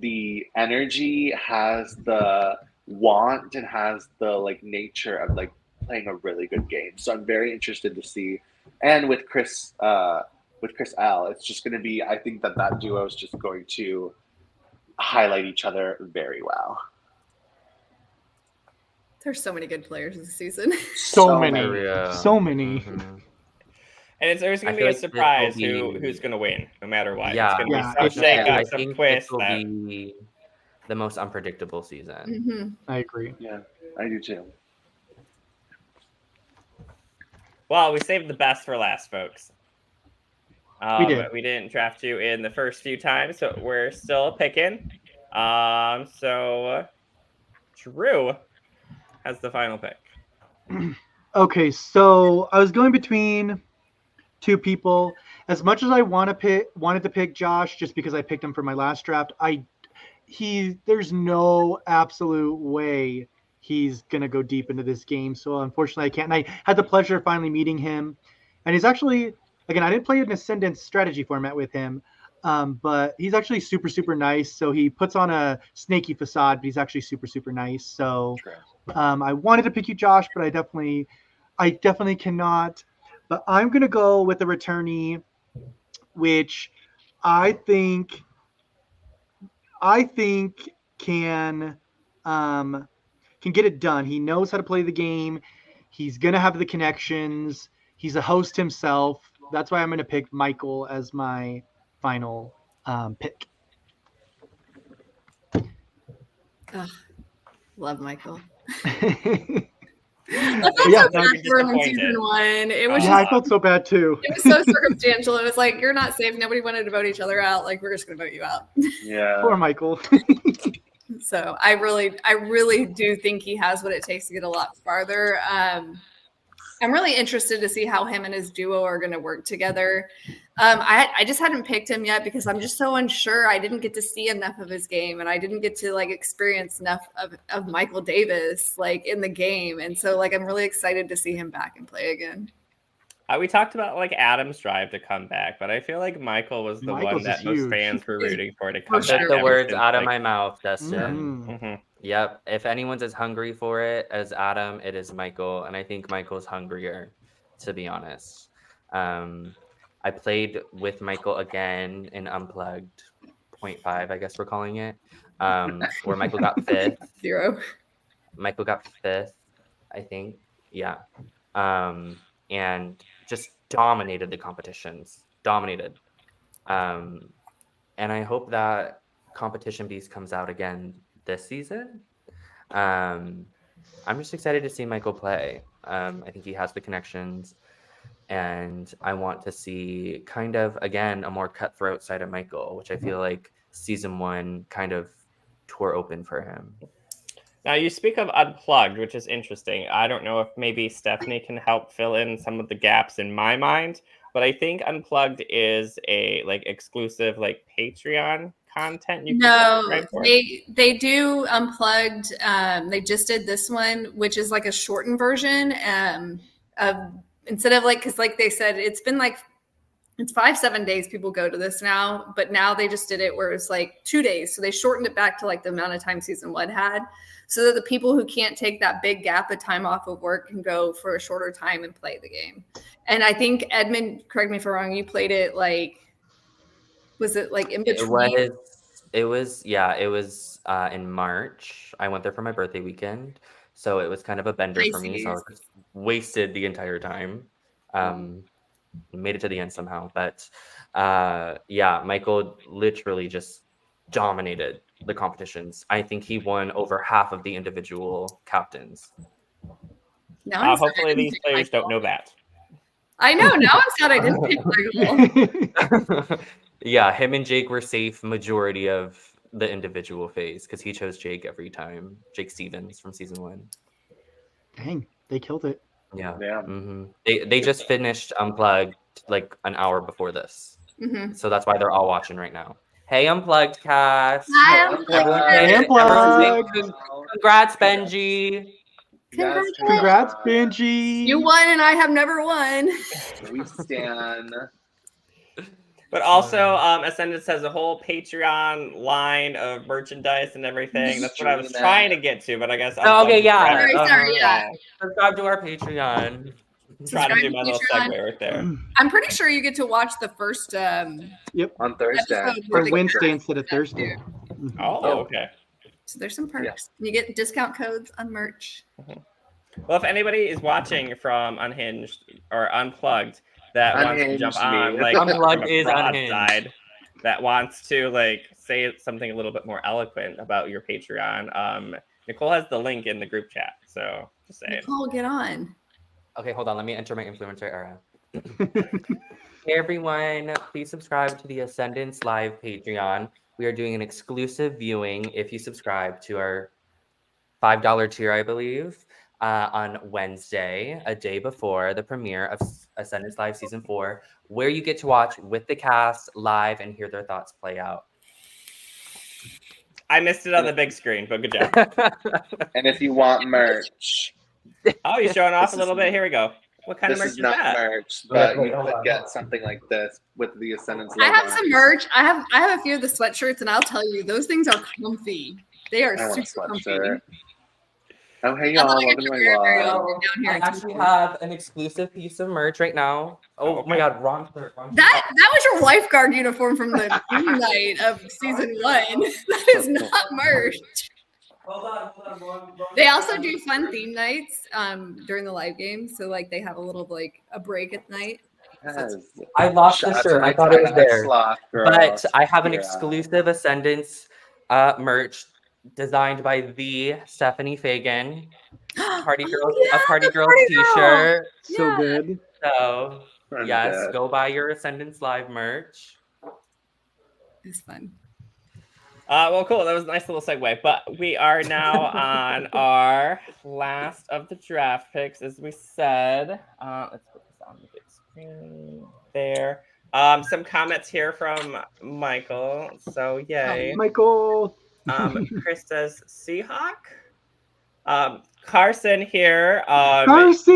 the energy, has the want, and has the like nature of like playing a really good game. So I'm very interested to see. And with Chris L, it's just going to be, I think that duo is just going to highlight each other very well. There's so many good players this season. So many. Mm-hmm. And there's going to be a surprise who's going to win, no matter what. Yeah, it's going to be some shake I up, some think twist. this will be the most unpredictable season. Mm-hmm. I agree. Yeah, I do too. Well, we saved the best for last, folks. We did. We didn't draft you in the first few times, so we're still picking. So Drew has the final pick. Okay, so I was going between two people. As much as I wanted to pick Josh, just because I picked him for my last draft, there's no absolute way he's gonna go deep into this game. So unfortunately, I can't. And I had the pleasure of finally meeting him, and he's actually, again, I didn't play an Ascendance strategy format with him, but he's actually super super nice. So he puts on a snaky facade, but he's actually super super nice. So I wanted to pick you, Josh, but I definitely cannot. But I'm gonna go with the returnee, which I think can get it done. He knows how to play the game. He's gonna have the connections. He's a host himself. That's why I'm gonna pick Michael as my final pick. Love Michael. Yeah, I felt so bad for him in season 1. It was I felt so bad too. It was so circumstantial. It was like, you're not safe. Nobody wanted to vote each other out. Like, we're just going to vote you out. Yeah. Poor Michael. So I really do think he has what it takes to get a lot farther. I'm really interested to see how him and his duo are going to work together. I just hadn't picked him yet because I'm just so unsure. I didn't get to see enough of his game, and I didn't get to like experience enough of Michael Davis like in the game. And so like I'm really excited to see him back and play again. We talked about like Adam's drive to come back, but I feel like Michael was the one that most fans were rooting for to come back. Took the words out of my mouth, Dustin. Mm-hmm. Yep. If anyone's as hungry for it as Adam, it is Michael, and I think Michael's hungrier, to be honest. I played with Michael again in Unplugged 0.5, I guess we're calling it, where Michael got 5th. 0. Michael got 5th, I think. Yeah. And just dominated the competitions. Dominated. And I hope that Competition Beast comes out again this season. I'm just excited to see Michael play. I think he has the connections, and I want to see kind of, again, a more cutthroat side of Michael, which I feel like season 1 kind of tore open for him. Now, you speak of Unplugged, which is interesting. I don't know if maybe Stephanie can help fill in some of the gaps in my mind, but I think Unplugged is a like exclusive like Patreon content you can subscribe for. They do Unplugged. They just did this one, which is like a shortened version of instead of like, because like they said, it's 5-7 days people go to this now, but now they just did it where it's like 2 days. So they shortened it back to like the amount of time season 1 had, so that the people who can't take that big gap of time off of work can go for a shorter time and play the game. And I think Edmund, correct me if I'm wrong, you played it like, was it like in between? It was in March. I went there for my birthday weekend, so it was kind of a bender for me. So I just wasted the entire time. Made it to the end somehow, but Michael literally just dominated the competitions. I think he won over half of the individual captains. Now hopefully these players don't know that. I know. Now I'm sad I didn't pick Michael. Yeah, him and Jake were safe majority of the individual phase because he chose Jake every time. Jake Stevens from season 1. Dang, they killed it. Yeah. Mm-hmm. They just finished Unplugged like an hour before this. Mm-hmm. So that's why they're all watching right now. Hey, Unplugged cast. Hi, Unplugged. Hey, Unplugged. Congrats, Benji. Congrats, Benji. You won and I have never won. We stand. But also, Ascendance has a whole Patreon line of merchandise and everything. That's what I was trying to get to, but I guess. Sorry, yeah. Subscribe to our Patreon. Trying to do my little segue right there. I'm pretty sure you get to watch the first. Yep. On Thursday. Or Wednesday instead of Thursday. Oh, okay. So there's some perks. Yeah. You get discount codes on merch. Well, if anybody is watching from Unhinged or Unplugged that wants to jump on, like Unplugged is Unhinged side, that wants to like say something a little bit more eloquent about your Patreon, Nicole has the link in the group chat. So just saying. Nicole, get on. Okay, hold on. Let me enter my influencer era. Hey everyone, please subscribe to the Ascendance Live Patreon. We are doing an exclusive viewing if you subscribe to our $5 tier, I believe, on Wednesday, a day before the premiere of Ascendance Live Season 4, where you get to watch with the cast live and hear their thoughts play out. I missed it on the big screen, but good job. And if you want merch, Oh, you're showing off This a little is- bit. Here we go. What kind of this merch is is not that? merch, but Wait, you hold could on, get hold on. something like this with the Ascendance I logo have on some it. merch. I have a few of the sweatshirts, and I'll tell you, those things are comfy. They are I want a super comfy. sweatshirt. Oh, hey I don't y'all, think welcome it's to my very, very vlog. often down here I in actually Tucson. have an exclusive piece of merch right now. Oh Okay. my god, wrong shirt. That was your lifeguard uniform from the theme night of season 1. That is not merch. Hold on. Wrong They also do fun theme nights during the live game. So like they have a little like a break at night. Yes. I lost the Shout out to shirt. my I thought it was Thailand there. sloth girl, But I have an Shakira. exclusive Ascendance merch designed by the Stephanie Fagan. Party Girls, Oh, yeah, a Party the Girls Party Girl. t-shirt. So Yeah. good. So I'm yes, dead. go buy your Ascendance Live merch. It's fun. Well, cool. That was a nice little segue. But we are now on our last of the draft picks, as we said. Let's put this on the big screen there. Some comments here from Michael. So yay. Michael. Chris says Seahawk. Carson here. Carson.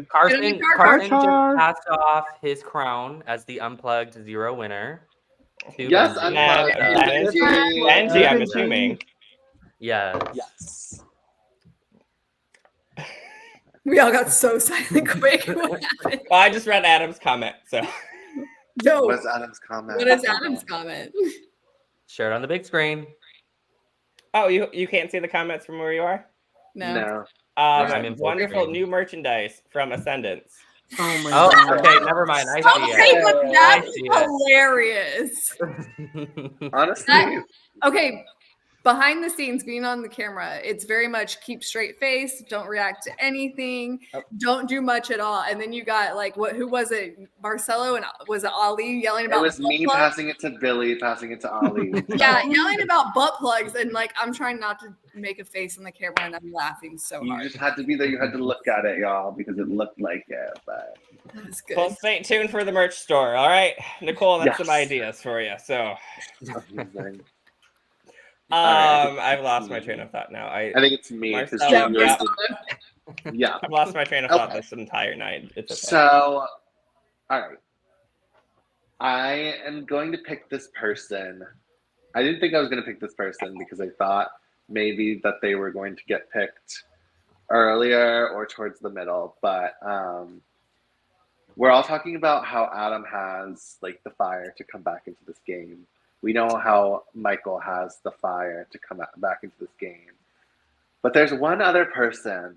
Carson Car- just Car. passed off his crown as the Unplugged Zero winner. To Yes, Benji. Unplugged. Benji, I'm Benji. assuming. Yes. Yes. We all got so silent quick. What happened? Well, I just read Adam's comment, so. Yo, What's Adam's comment? what is Adam's comment? Share it on the big screen. Oh, you can't see the comments from where you are? No. I'm in full Wonderful screen. new merchandise from Ascendance. Oh my Oh, god. okay, never mind. I Okay, see but it. that I was see it. hilarious. Honestly, Okay, behind the scenes, being on the camera, it's very much keep straight face, don't react to anything, don't do much at all. And then you got like who was it? Marcelo and was it Ali yelling it about was butt me plugs? passing it to Billy, passing it to Ali. Yeah, yelling about butt plugs, and like I'm trying not to make a face on the camera, and I'm laughing so You hard. just had to be there. You had to look at it, y'all, because it looked like it. But That was Well, good. stay tuned for the merch store. All right, Nicole, that's some Yes. ideas for you. So, amazing. Alright, I've lost my train of thought now. I think it's me because Marcelo, Junior yeah. did. Yeah. I've lost my train of thought Okay. this entire night. It's okay. So, all right. I am going to pick this person. I didn't think I was going to pick this person because I thought maybe that they were going to get picked earlier or towards the middle. But we're all talking about how Adam has like the fire to come back into this game. We know how Michael has the fire to come back into this game. But there's one other person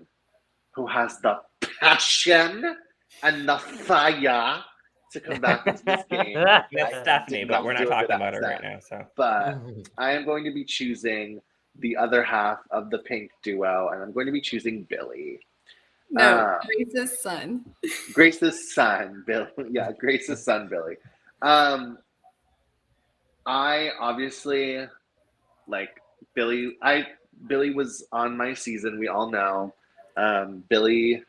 who has the passion and the fire to come back into this game. That's I Stephanie, did but not we're not do a talking good about her right accent. now. So, But I am going to be choosing the other half of the pink duo, and I'm going to be choosing Billy. No, Grace's son. Grace's son, Billy. Yeah, Grace's son, Billy. I obviously like Billy. Billy was on my season. We all know. Billy.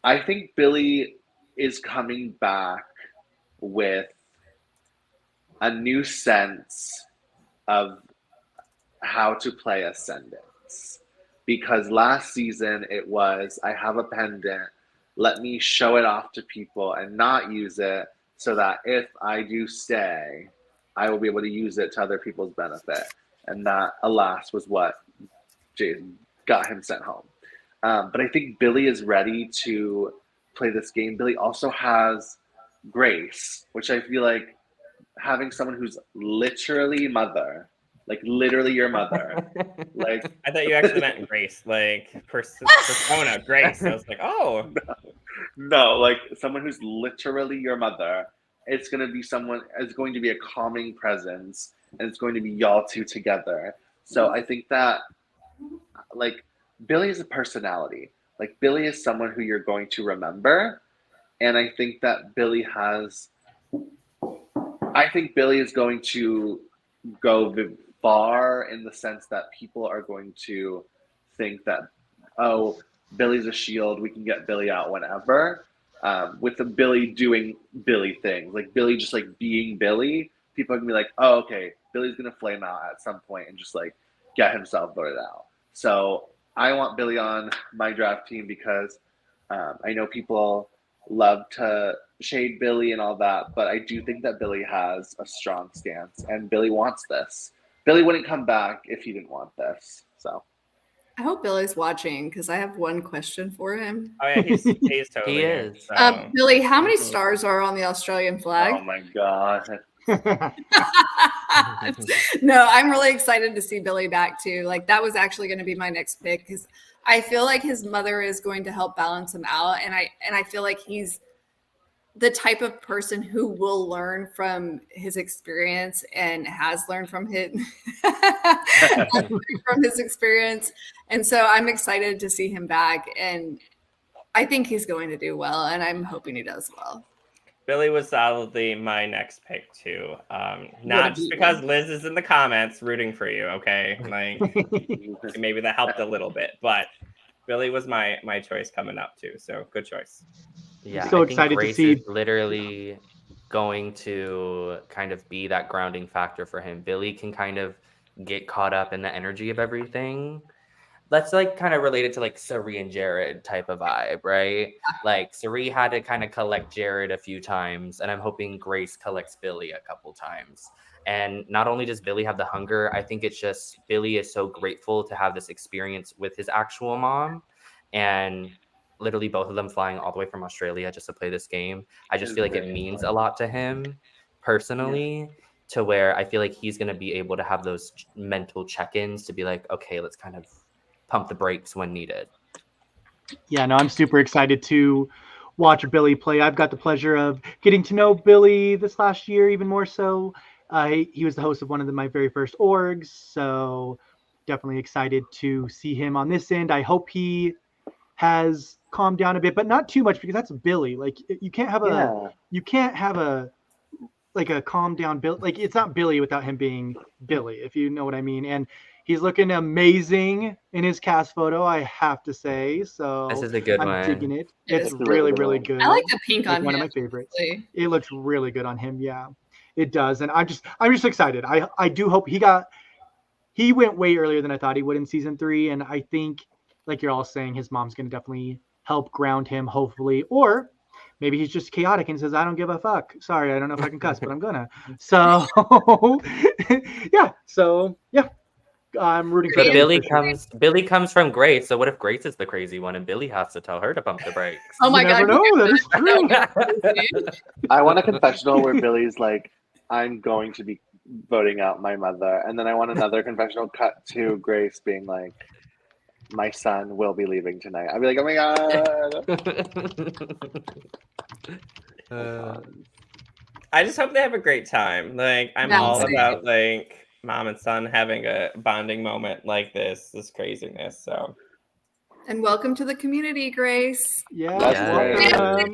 I think Billy is coming back with a new sense of how to play Ascendance. Because last season it was, I have a pendant, let me show it off to people and not use it so that if I do stay, I will be able to use it to other people's benefit. And that, alas, was what got him sent home. But I think Billy is ready to play this game. Billy also has grace, which I feel like having someone who's literally mother, like literally your mother, like I thought you actually meant Grace, like persona, Grace. I was like, oh, no, like someone who's literally your mother. It's going to be someone. It's going to be a calming presence, and it's going to be y'all two together. So I think that, like, Billy is a personality. Like Billy is someone who you're going to remember, And I think that Billy is going to go far in the sense that people are going to think that, oh, Billy's a shield, we can get Billy out whenever. With the Billy doing Billy things, like Billy just like being Billy, people are gonna be like, oh, okay, Billy's gonna flame out at some point and just like get himself voted out. So I want Billy on my draft team because I know people love to shade Billy and all that, but I do think that Billy has a strong stance and Billy wants this. Billy wouldn't come back if he didn't want this. So I hope Billy's watching because I have one question for him. Oh yeah, he's totally He here, is. so. Billy, how many stars are on the Australian flag? oh my god. No, I'm really excited to see Billy back too. Like that was actually going to be my next pick because I feel like his mother is going to help balance him out, and I feel like he's the type of person who will learn from his experience and has learned from from his experience. And so I'm excited to see him back, and I think he's going to do well, and I'm hoping he does well. Billy was solidly my next pick too. Not just because Liz is in the comments rooting for you, okay? Like maybe that helped a little bit, but Billy was my choice coming up too. So good choice. Yeah, So I think excited to Grace see- is literally going to kind of be that grounding factor for him. Billy can kind of get caught up in the energy of everything. That's like kind of related to like Sari and Jared type of vibe, right? Like Sari had to kind of collect Jared a few times, and I'm hoping Grace collects Billy a couple times. And not only does Billy have the hunger, I think it's just Billy is so grateful to have this experience with his actual mom, and literally both of them flying all the way from Australia just to play this game. I just feel like it means a lot to him personally, to where I feel like he's going to be able to have those mental check-ins to be like, okay, let's kind of pump the brakes when needed. Yeah, no, I'm super excited to watch Billy play. I've got the pleasure of getting to know Billy this last year, even more so. He was the host of one of my very first orgs, so definitely excited to see him on this end. I hope he has calmed down a bit, but not too much because that's Billy. Like you can't have a like a calm down Bill. Like it's not Billy without him being Billy, if you know what I mean. And he's looking amazing in his cast photo, I have to say. So This is a good I'm one. digging it. It's It's a really, really really good good. I like the pink Like on one him. of my favorites. Honestly. It looks really good on him. Yeah, it does. And I'm just excited. I do hope he went way earlier than I thought he would in season 3. And I think, like you're all saying, his mom's going to definitely help ground him, hopefully. Or maybe he's just chaotic and says, I don't give a fuck. Sorry, I don't know if I can cuss, but I'm gonna. So, yeah. So, yeah. I'm rooting for But Billy. Billy comes from Grace. So what if Grace is the crazy one and Billy has to tell her to pump the brakes? Oh my You god! never know. That is true. I want a confessional where Billy's like, I'm going to be voting out my mother. And then I want another confessional cut to Grace being like, my son will be leaving tonight. I'd be like, oh my god. I just hope they have a great time. Like I'm Yeah, all same. about like mom and son having a bonding moment like this craziness. So And welcome to the community, Grace. Yeah. That's welcome.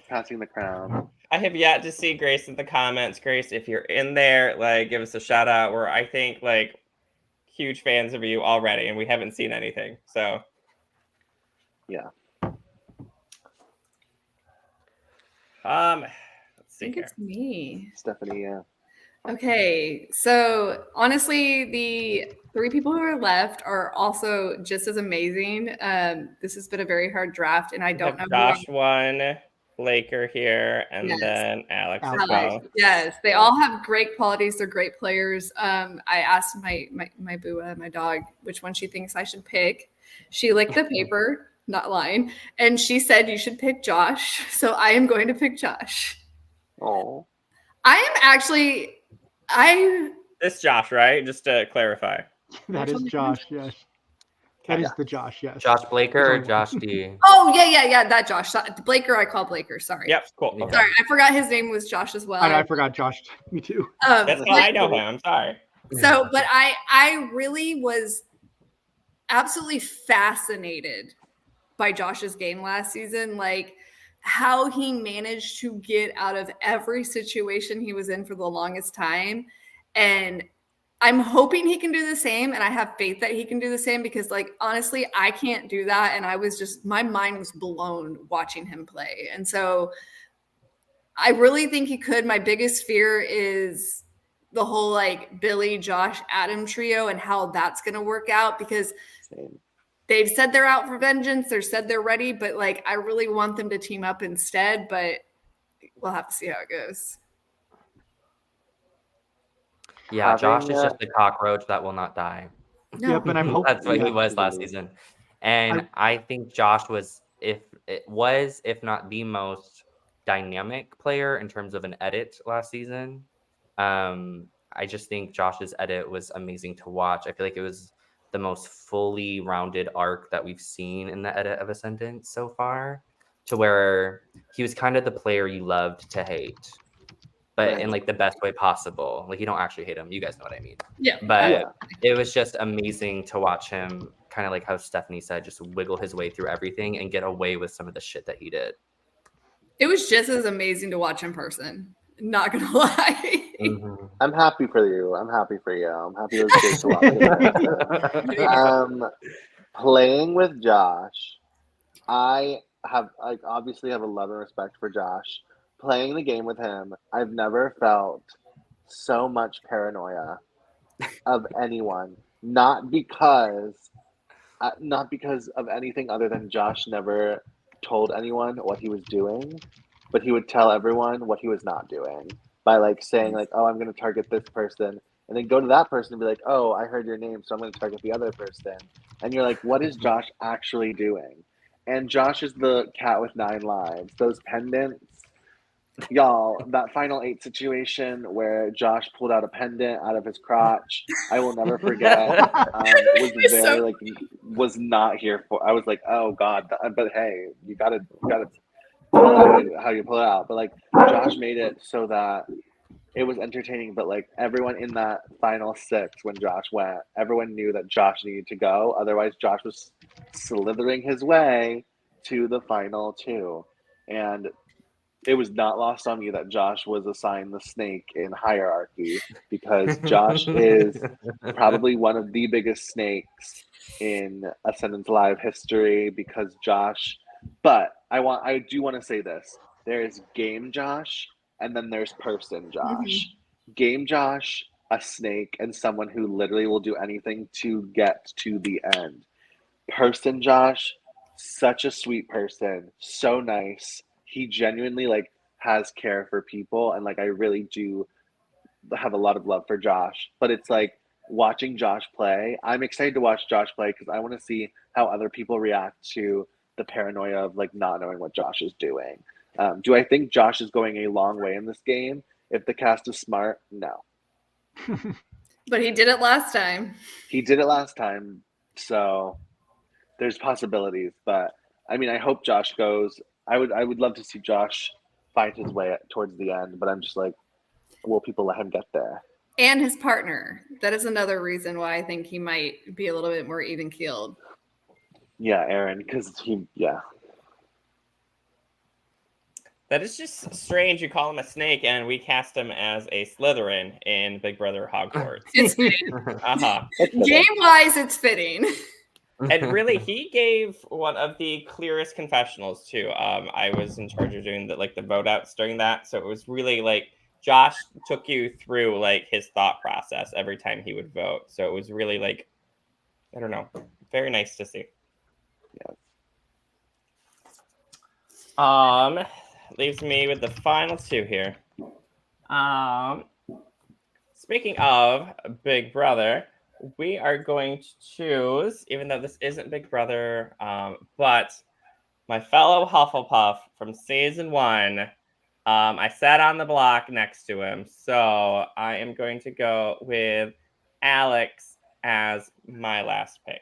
Passing the crown. I have yet to see Grace in the comments. Grace, if you're in there, like give us a shout out. We're I think like huge fans of you already, and we haven't seen anything. So Yeah. let's I see think here. it's me. Stephanie, yeah. Okay, so honestly, the 3 people who are left are also just as amazing. This has been a very hard draft, and I We don't have know. Josh one, Laker here, and Yes. then Alex as Alex. well. Yes, they all have great qualities. They're great players. I asked my Bua, my dog, which one she thinks I should pick. She licked the paper, not lying, and she said you should pick Josh. So I am going to pick Josh. Oh. I am actually. This Josh, right? Just to clarify. That is Josh. Yes. That is the Josh. Yes. Josh Blaker or There's only Josh one. D? Oh yeah, that Josh. Blaker, I call Blaker. Sorry. Yep, cool. Yeah. Okay. Sorry, I forgot his name was Josh as well. I forgot Josh. Me too. That's how I know him. I'm sorry. So, but I really was absolutely fascinated by Josh's game last season. Like how he managed to get out of every situation he was in for the longest time. And I'm hoping he can do the same. And I have faith that he can do the same because, like, honestly, I can't do that. And I was just, my mind was blown watching him play. And so I really think he could. My biggest fear is the whole like Billy, Josh, Adam trio and how that's going to work out because they've said they're out for vengeance. They're said they're ready, but like, I really want them to team up instead, but we'll have to see how it goes. Yeah, Josh is just a cockroach that will not die. No. Yep, and I'm hoping That's what he was last season. And I think Josh was, if not the most dynamic player in terms of an edit last season. I just think Josh's edit was amazing to watch. I feel like it was the most fully rounded arc that we've seen in the edit of Ascendance so far, to where he was kind of the player you loved to hate, but in like the best way possible. Like, you don't actually hate him. You guys know what I mean. Yeah. But it was just amazing to watch him, kind of like how Stephanie said, just wiggle his way through everything and get away with some of the shit that he did. It was just as amazing to watch in person. Not gonna lie. Mm-hmm. I'm happy for you. I'm happy it was good to watch. Playing with Josh, I obviously have a love and respect for Josh. Playing the game with him, I've never felt so much paranoia of anyone. Not because of anything other than Josh never told anyone what he was doing, but he would tell everyone what he was not doing by like saying like, oh, I'm going to target this person, and then go to that person and be like, oh, I heard your name, so I'm going to target the other person. And you're like, what is Josh actually doing? And Josh is the cat with 9 lives. Those pendants, y'all, that final 8 situation where Josh pulled out a pendant out of his crotch, I will never forget. Was not here for. I was like, oh God, but hey, you gotta pull it out how you pull it out. But like, Josh made it so that it was entertaining. But like, everyone in that final 6, when Josh went, everyone knew that Josh needed to go. Otherwise, Josh was slithering his way to the final 2, and it was not lost on me that Josh was assigned the snake in hierarchy, because Josh is probably one of the biggest snakes in Ascendance Live history, because Josh, but I do want to say this. There is game Josh, and then there's person Josh. Mm-hmm. Game Josh, a snake, and someone who literally will do anything to get to the end. Person Josh, such a sweet person, so nice. He genuinely like has care for people, and like I really do have a lot of love for Josh. But it's like watching Josh play, I'm excited to watch Josh play because I want to see how other people react to the paranoia of like not knowing what Josh is doing. Do I think Josh is going a long way in this game? If the cast is smart, no. But he did it last time. So there's possibilities. But I mean, I hope Josh goes. I would love to see Josh find his way towards the end, but I'm just like, will people let him get there? And his partner. That is another reason why I think he might be a little bit more even keeled. Yeah, Aaron, because That is just strange. You call him a snake, and we cast him as a Slytherin in Big Brother Hogwarts. It's fitting. Game-wise, it's fitting. And really, he gave one of the clearest confessionals too. I was in charge of doing the vote outs during that, so it was really like Josh took you through like his thought process every time he would vote. So it was really like, I don't know, very nice to see. Yeah. Leaves me with the final 2 here. Speaking of Big Brother, we are going to choose, even though this isn't Big Brother, but my fellow Hufflepuff from season 1. I sat on the block next to him, so I am going to go with Alex as my last pick.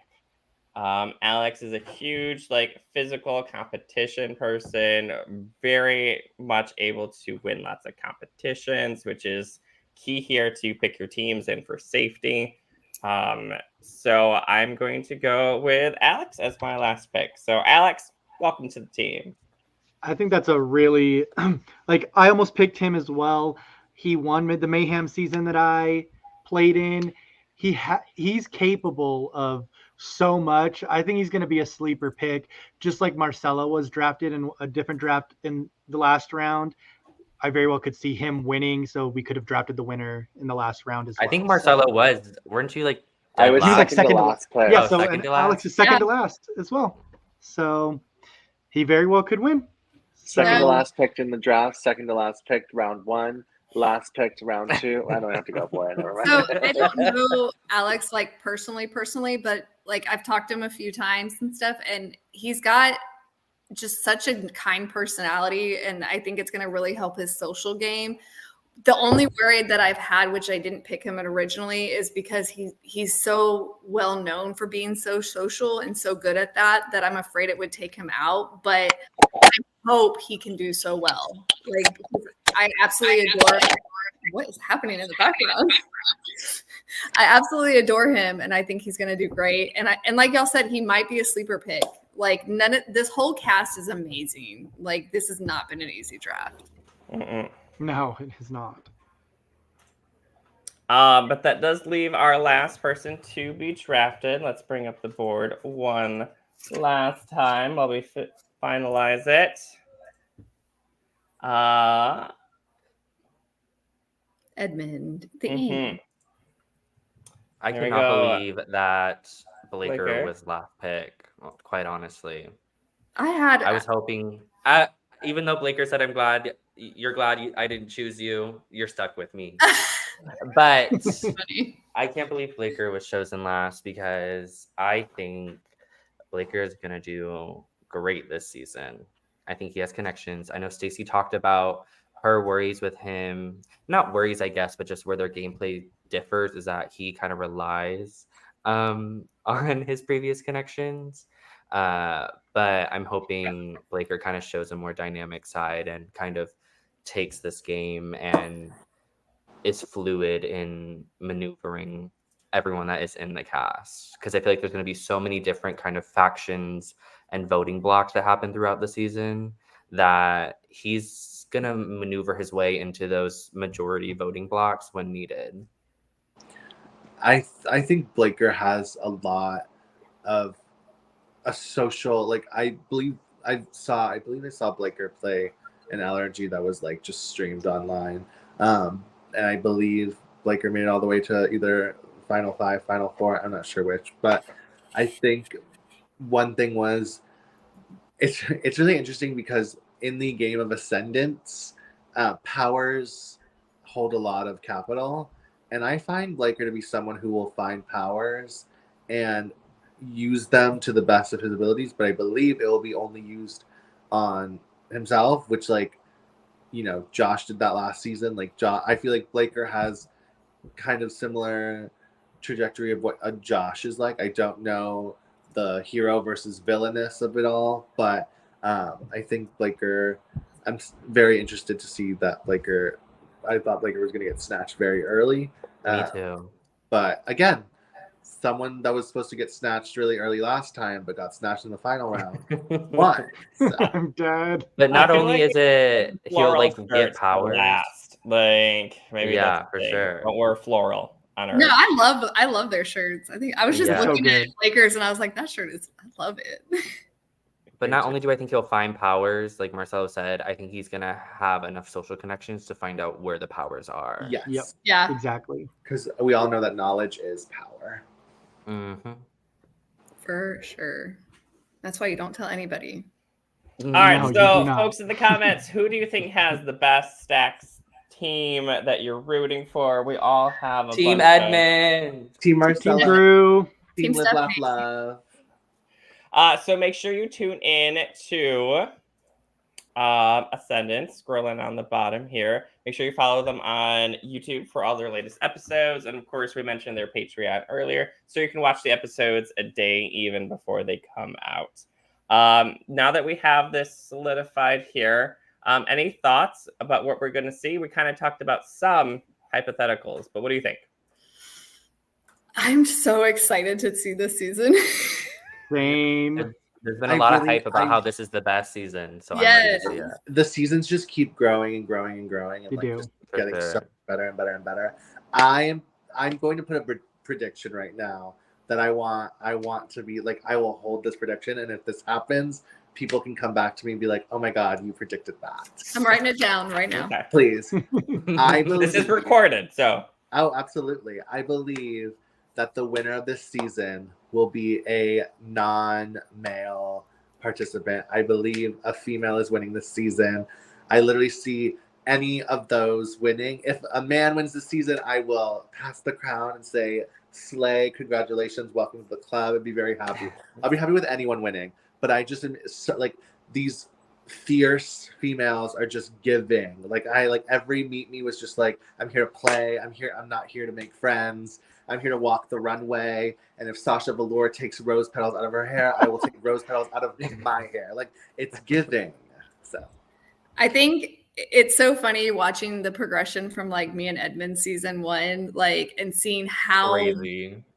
Alex is a huge physical competition person, very much able to win lots of competitions, which is key here to pick your teams and for safety. So I'm going to go with Alex as my last pick. So Alex, welcome to the team. I think that's a really like I almost picked him as well. He won the Mayhem season that I played in. He's capable of so much. I think he's going to be a sleeper pick, just like Marcelo was drafted in a different draft in the last round. I very well could see him winning, so we could have drafted the winner in the last round as well. I think Marcelo was. Weren't you like? I was He was like second to second last pick. Yeah, Oh, so second and to last? Alex is second Yeah. to last as well. So he very well could win. Second to No. last picked in the draft. Second to last picked round 1. Last picked round 2. I don't have to go for it. Never mind. So I don't know Alex like personally, but like I've talked to him a few times and stuff, and he's got just such a kind personality, and I think it's going to really help his social game. The only worry that I've had, which I didn't pick him originally, is because he's so well known for being so social and so good at that I'm afraid it would take him out. But I hope he can do so well. Like I absolutely adore. What is happening in the background? I absolutely adore him, and I think he's going to do great. And like y'all said, he might be a sleeper pick. Like this whole cast is amazing. Like this has not been an easy draft. Mm-mm. No, it is not. But that does leave our last person to be drafted. Let's bring up the board one last time while we finalize it. Edmund, the Mhm. I There we cannot go. believe that Blaker Blaker. was last pick. Well, quite honestly, I I was hoping. Even though Blaker said, "I'm glad you're glad I didn't choose you. You're stuck with me." But funny. I can't believe Blaker was chosen last because I think Blaker is gonna do great this season. I think he has connections. I know Stacey talked about her worries with him. Not worries, I guess, but just where their gameplay differs is that he kind of relies on his previous connections. But I'm hoping Blaker kind of shows a more dynamic side and kind of takes this game and is fluid in maneuvering everyone that is in the cast. Because I feel like there's going to be so many different kind of factions and voting blocks that happen throughout the season that he's going to maneuver his way into those majority voting blocks when needed. I think Blaker has a lot of a social, like I believe I saw Blaker play an LRG that was like just streamed online. And I believe Blaker made it all the way to either Final 5, Final 4. I'm not sure which, but I think one thing was it's really interesting because in the game of Ascendance, powers hold a lot of capital, and I find Blaker to be someone who will find powers and use them to the best of his abilities, but I believe it will be only used on himself, which like, you know, Josh did that last season. Like I feel like Blaker has kind of similar trajectory of what a Josh is like. I don't know the hero versus villainous of it all, but I think Blaker, I'm very interested to see that Blaker. I thought Blaker was going to get snatched very early. Me too. But again, someone that was supposed to get snatched really early last time, but got snatched in the final round. Won. So. I'm dead. But not I feel only like is it he'll Floral like shirts get for powers. last. Like maybe Yeah, that's the for thing. sure. But we're floral on our No, I love their shirts. I think I was just Yeah. So looking at good. Lakers and I was like, that shirt is, I love it. But not only do I think he'll find powers, like Marcelo said, I think he's gonna have enough social connections to find out where the powers are. Yes. Yep. Yeah, Exactly. Because we all know that knowledge is power. Mm-hmm. for sure. That's why you don't tell anybody. All right, No, you so do not. folks in the comments, who do you think has the best stacks team that you're rooting for? We all have a Team bunch of- Edmund. Team Team Marcelo. Drew. Team Team Live, Laugh, Stephanie. Love. So make sure you tune in to Ascendance, scrolling on the bottom here. Make sure you follow them on YouTube for all their latest episodes. And of course, we mentioned their Patreon earlier, so you can watch the episodes a day even before they come out. Now that we have this solidified here, any thoughts about what we're going to see? We kind of talked about some hypotheticals, but what do you think? I'm so excited to see this season. Same. There's been a lot of hype about how this is the best season, so I'm ready to see it. The seasons just keep growing and growing and growing, and They like do. just getting so better and better and better. I'm going to put a prediction right now that I want to be like, I will hold this prediction, and if this happens, people can come back to me and be like, "Oh my God, you predicted that." I'm writing it down right now. Okay. Please. I believe This is recorded, so. Oh, absolutely. I believe that the winner of this season will be a non-male participant. I believe a female is winning this season. I literally see any of those winning. If a man wins this season, I will pass the crown and say, "Slay, congratulations, welcome to the club," and be very happy. I'll be happy with anyone winning. But I just am so, like, these fierce females are just giving. Like every meet me was just like, I'm here to play. I'm not here to make friends. I'm here to walk the runway. And if Sasha Velour takes rose petals out of her hair, I will take rose petals out of my hair. Like, it's giving. So I think it's so funny watching the progression from like me and Edmund season 1, like, and seeing how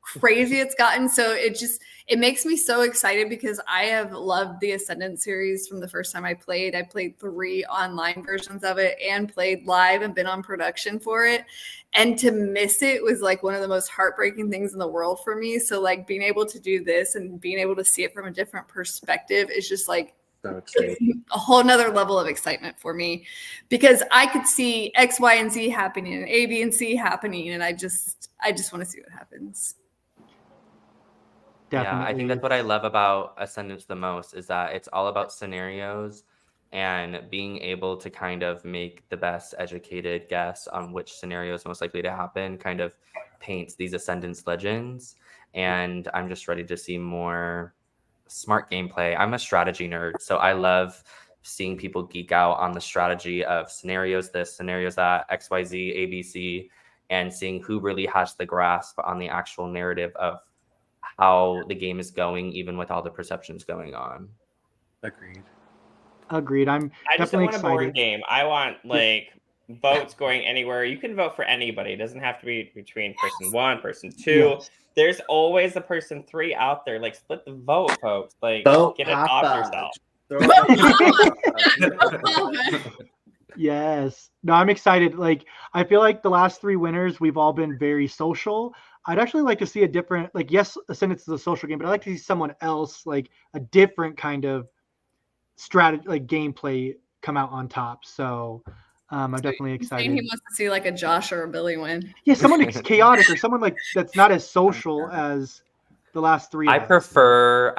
crazy it's gotten. So it makes me so excited because I have loved the Ascendant series from the first time I played. I played 3 online versions of it and played live and been on production for it. And to miss it was like one of the most heartbreaking things in the world for me. So like being able to do this and being able to see it from a different perspective is just like so exciting. A whole nother level of excitement for me, because I could see X, Y, and Z happening and A, B, and C happening. And I just want to see what happens. Definitely. Yeah, I think that's what I love about Ascendance the most, is that it's all about scenarios and being able to kind of make the best educated guess on which scenario is most likely to happen kind of paints these Ascendance legends. And I'm just ready to see more smart gameplay. I'm a strategy nerd, so I love seeing people geek out on the strategy of scenarios this, scenarios that, XYZ, ABC, and seeing who really has the grasp on the actual narrative of how the game is going, even with all the perceptions going on. Agreed. I just don't definitely want a boring excited. game. I want like votes going anywhere. You can vote for anybody. It doesn't have to be between person 1, person 2. Yes. There's always a person 3 out there. Like, split the vote, folks. Like, Vote get it off Papa. yourself. Yes. No, I'm excited. Like, I feel like the last 3 winners, we've all been very social. I'd actually like to see a different, like, yes, Ascendance is a social game, but I'd like to see someone else, like a different kind of strategy, like gameplay, come out on top. So I'm definitely excited. He wants to see like a Josh or a Billy win. Yeah, someone chaotic or someone like that's not as social as the last 3. I prefer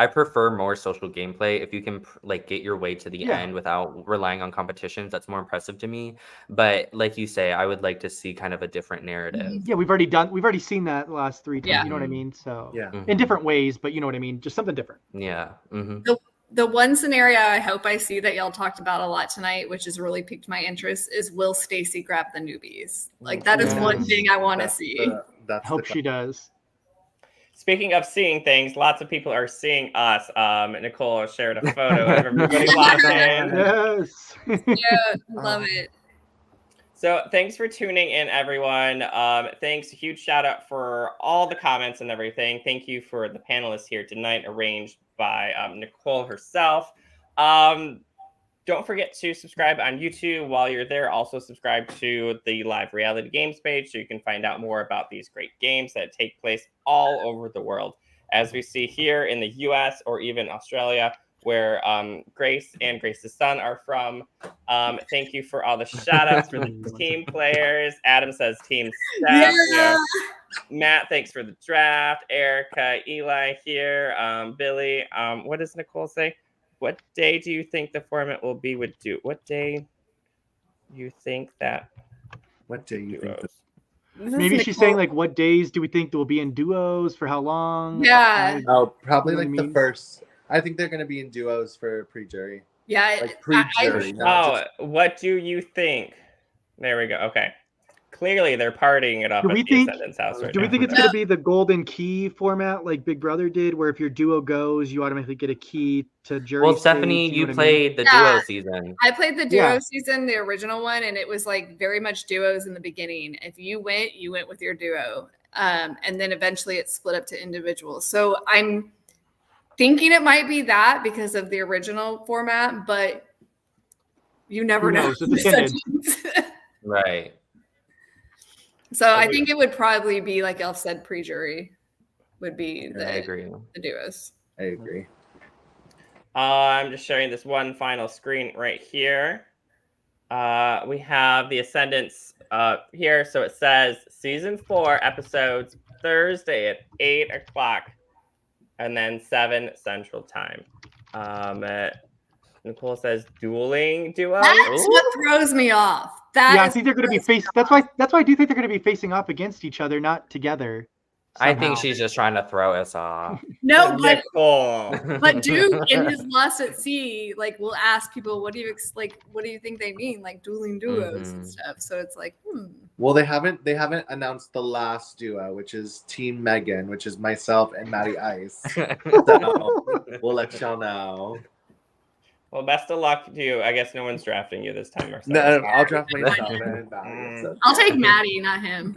more social gameplay. If you can like get your way to the end without relying on competitions, that's more impressive to me. But like you say, I would like to see kind of a different narrative. Yeah, we've already seen that the last 3 times. Yeah. You know what I mean? So Yeah. in different ways, but you know what I mean? Just something different. Yeah. The one scenario I hope I see that y'all talked about a lot tonight, which has really piqued my interest, is will Stacy grab the newbies? Like, that is one thing I want to see. Hope she does. Speaking of seeing things, lots of people are seeing us. Nicole shared a photo of everybody watching. Yes. Yeah, love it. So thanks for tuning in, everyone. Thanks. A huge shout out for all the comments and everything. Thank you for the panelists here tonight, arranged by Nicole herself. Don't forget to subscribe on YouTube while you're there. Also subscribe to the Live Reality Games page so you can find out more about these great games that take place all over the world. As we see here in the US or even Australia, where Grace and Grace's son are from. Thank you for all the shout outs for the team players. Adam says team staff. Yeah. Matt, thanks for the draft. Erica, Eli here. Billy, what does Nicole say? What day do you think the format will be with duo? What day you think that? What day you think? Maybe she's saying like, what days do we think there will be in duos for how long? Yeah. Oh, probably You know like what I the mean? first. I think they're going to be in duos for pre-jury. Yeah. Like pre-jury. What do you think? There we go. Okay. Clearly, they're partying it up Do at we the think? Ascendance house right Do we now. think it's going to be the golden key format like Big Brother did, where if your duo goes, you automatically get a key to jury? Well, Stephanie, stage, you know what I mean? played the duo season. I played the duo season, the original one, and it was like very much duos in the beginning. If you went with your duo. And then eventually it split up to individuals. So thinking it might be that because of the original format, but you never Who know. knows? It's Ascendance. Right. So I think it would probably be like Elf said, pre-jury would be I agree. the duos. I agree. I'm just sharing this one final screen right here. We have the Ascendance here. So it says season 4 episodes Thursday at 8 o'clock and then 7 Central Time. Nicole says dueling duos. That's what throws me off. I think they're going to be facing. That's why I do think they're going to be facing off against each other, not together. I think she's just trying to throw us off. No, but Nicole. But Duke in his Lost at Sea, like, will ask people, what do you think they mean, like dueling duos and stuff. So it's like, Well, they haven't announced the last duo, which is Team Megan, which is myself and Maddie Ice. So we'll let y'all know. Well, best of luck to you. I guess no one's drafting you this time, Marcelo. No, I'll draft myself. And Maddie, so. I'll take Maddie, not him.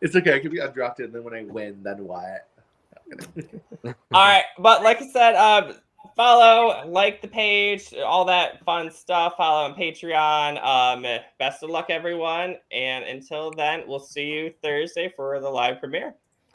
It's okay. I can be undrafted, and then when I win, then what? All right, but like I said, follow, like the page, all that fun stuff. Follow on Patreon. Best of luck, everyone, and until then, we'll see you Thursday for the live premiere.